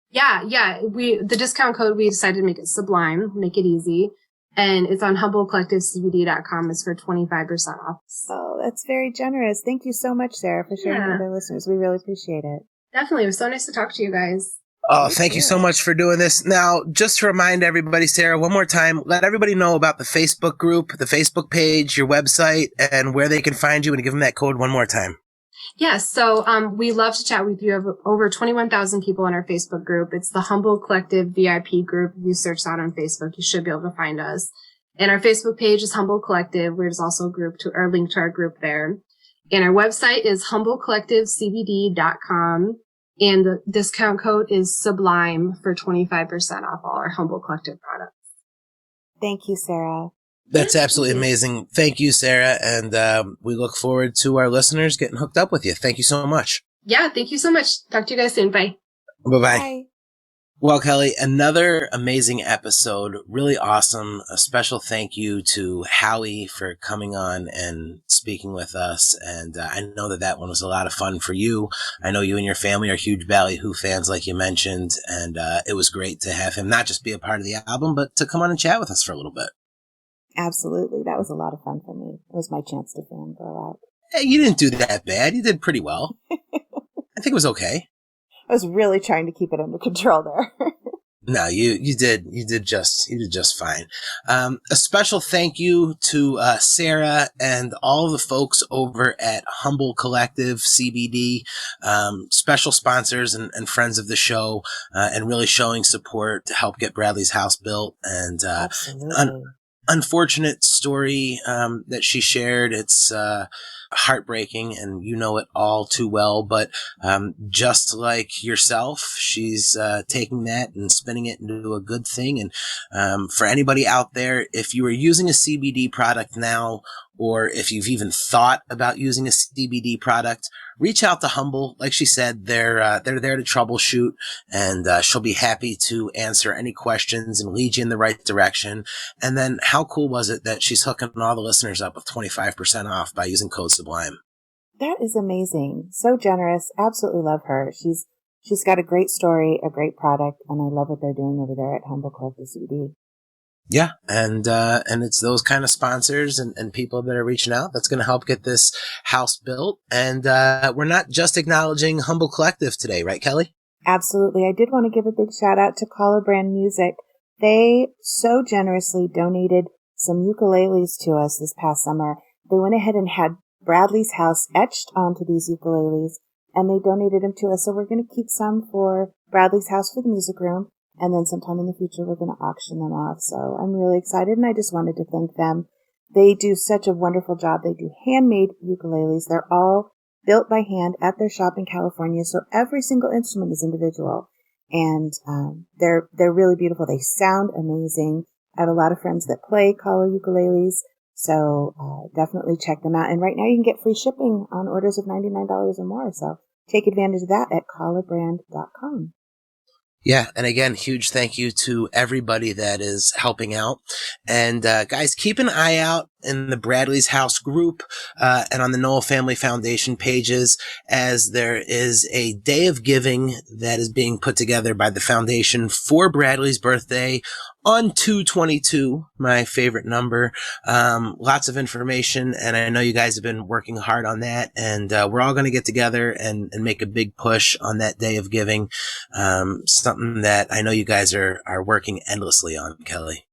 Yeah. The discount code, we decided to make it Sublime, make it easy. And it's on humblecollectivecbd.com. It's for 25% off. Oh, that's very generous. Thank you so much, Sarah, for sharing with our listeners. We really appreciate it. Definitely. It was so nice to talk to you guys. Oh, thank you so much for doing this. Now, just to remind everybody, Sarah, one more time, let everybody know about the Facebook group, the Facebook page, your website, and where they can find you, and give them that code one more time. Yes. So we love to chat with you. We have over 21,000 people in our Facebook group. It's the Humble Collective VIP group. If you search that on Facebook, you should be able to find us. And our Facebook page is Humble Collective. There's also a link to our group there. And our website is humblecollectivecbd.com. And the discount code is Sublime for 25% off all our Humble Collective products. Thank you, Sarah. That's absolutely amazing. Thank you, Sarah. And we look forward to our listeners getting hooked up with you. Thank you so much. Yeah, thank you so much. Talk to you guys soon. Bye. Bye-bye. Bye. Well, Kelly, another amazing episode. Really awesome. A special thank you to Howie for coming on and speaking with us. And I know that one was a lot of fun for you. I know you and your family are huge Ballyhoo fans, like you mentioned. And it was great to have him not just be a part of the album, but to come on and chat with us for a little bit. Absolutely. That was a lot of fun for me. It was my chance to fangirl out. Hey, you didn't do that bad. You did pretty well. I think it was okay. I was really trying to keep it under control there. No, you did just fine. A special thank you to Sarah and all the folks over at Humble Collective CBD, special sponsors and friends of the show, and really showing support to help get Bradley's house built. And Absolutely. Unfortunate story that she shared. It's heartbreaking, and you know it all too well. But just like yourself, she's taking that and spinning it into a good thing. And for anybody out there, if you are using a CBD product now, or if you've even thought about using a CBD product, reach out to Humble. Like she said, they're there to troubleshoot, and she'll be happy to answer any questions and lead you in the right direction. And then how cool was it that she's hooking all the listeners up with 25% off by using code Sublime? That is amazing. So generous. Absolutely love her. She's got a great story, a great product, and I love what they're doing over there at Humble Collective CBD. Yeah, and it's those kind of sponsors and people that are reaching out that's going to help get this house built. And we're not just acknowledging Humble Collective today, right, Kelly? Absolutely. I did want to give a big shout out to Collar Brand Music. They so generously donated some ukuleles to us this past summer. They went ahead and had Bradley's house etched onto these ukuleles, and they donated them to us. So we're going to keep some for Bradley's house for the music room. And then sometime in the future, we're going to auction them off. So I'm really excited, and I just wanted to thank them. They do such a wonderful job. They do handmade ukuleles. They're all built by hand at their shop in California. So every single instrument is individual, and they're really beautiful. They sound amazing. I have a lot of friends that play collar ukuleles, so definitely check them out. And right now, you can get free shipping on orders of $99 or more. So take advantage of that at collarbrand.com. Yeah, and again, huge thank you to everybody that is helping out. And guys, keep an eye out in the Bradley's House group and on the Noel Family Foundation pages, as there is a day of giving that is being put together by the foundation for Bradley's birthday on 2/22, my favorite number. Lots of information, and I know you guys have been working hard on that, and we're all going to get together and make a big push on that day of giving. Something that I know you guys are working endlessly on, Kelly.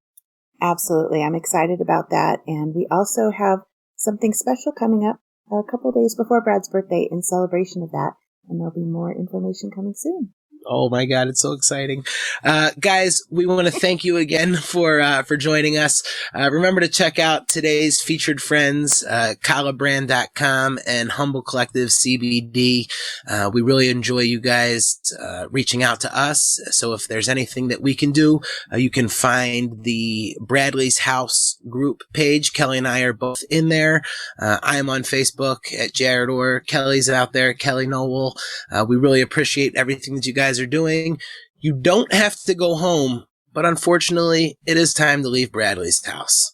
Absolutely. I'm excited about that. And we also have something special coming up a couple days before Brad's birthday in celebration of that. And there'll be more information coming soon. Oh my God, it's so exciting. Guys, we want to thank you again for joining us. Remember to check out today's featured friends, calabrand.com and Humble Collective CBD. We really enjoy you guys reaching out to us. So if there's anything that we can do, you can find the Bradley's House group page. Kelly and I are both in there. I am on Facebook at Jarett Orr. Kelly's out there, Kelly Noel. We really appreciate everything that you guys are doing. You don't have to go home, but unfortunately, it is time to leave Bradley's house.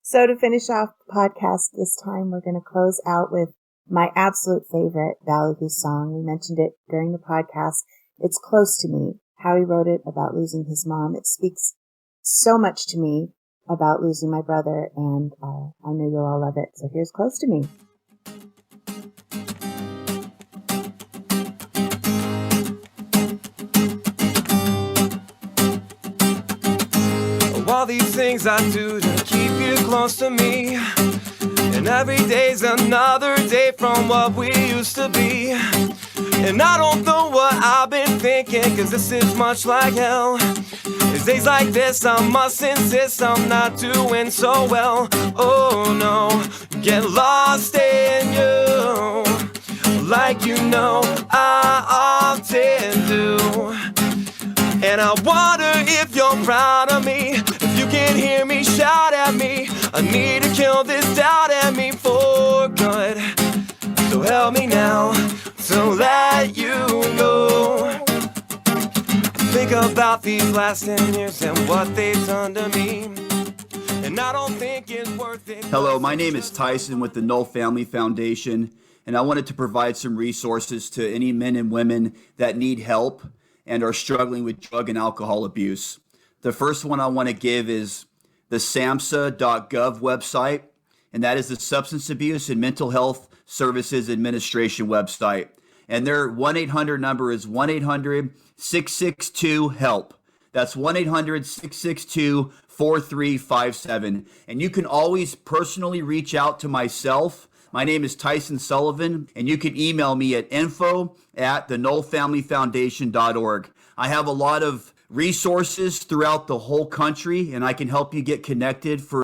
So to finish off the podcast this time, we're going to close out with my absolute favorite Ballyhoo song. We mentioned it during the podcast. It's Close to Me. Howie wrote it about losing his mom. It speaks so much to me about losing my brother, and I know you'll all love it. So here's Close to Me. All these things I do to keep you close to me, and every day's another day from what we used to be. And I don't know what I've been thinking, cause this is much like hell. It's days like this I must insist I'm not doing so well. Oh no, get lost in you, like you know I often do. And I wonder if you're proud of me, if you can hear me shout at me. I need to kill this doubt at me for good. So help me now to let you go. Think about these last 10 years and what they've done to me, and I don't think it's worth it. Hello, my name is Tyson with the Knoll Family Foundation, and I wanted to provide some resources to any men and women that need help and are struggling with drug and alcohol abuse. The first one I want to give is the SAMHSA.gov website, and that is the Substance Abuse and Mental Health Services Administration website. And their 1-800 number is 1-800-662-HELP. That's 1-800-662-4357. And you can always personally reach out to myself. My name is Tyson Sullivan, and you can email me at info@theknollfamilyfoundation.org. I have a lot of resources throughout the whole country, and I can help you get connected for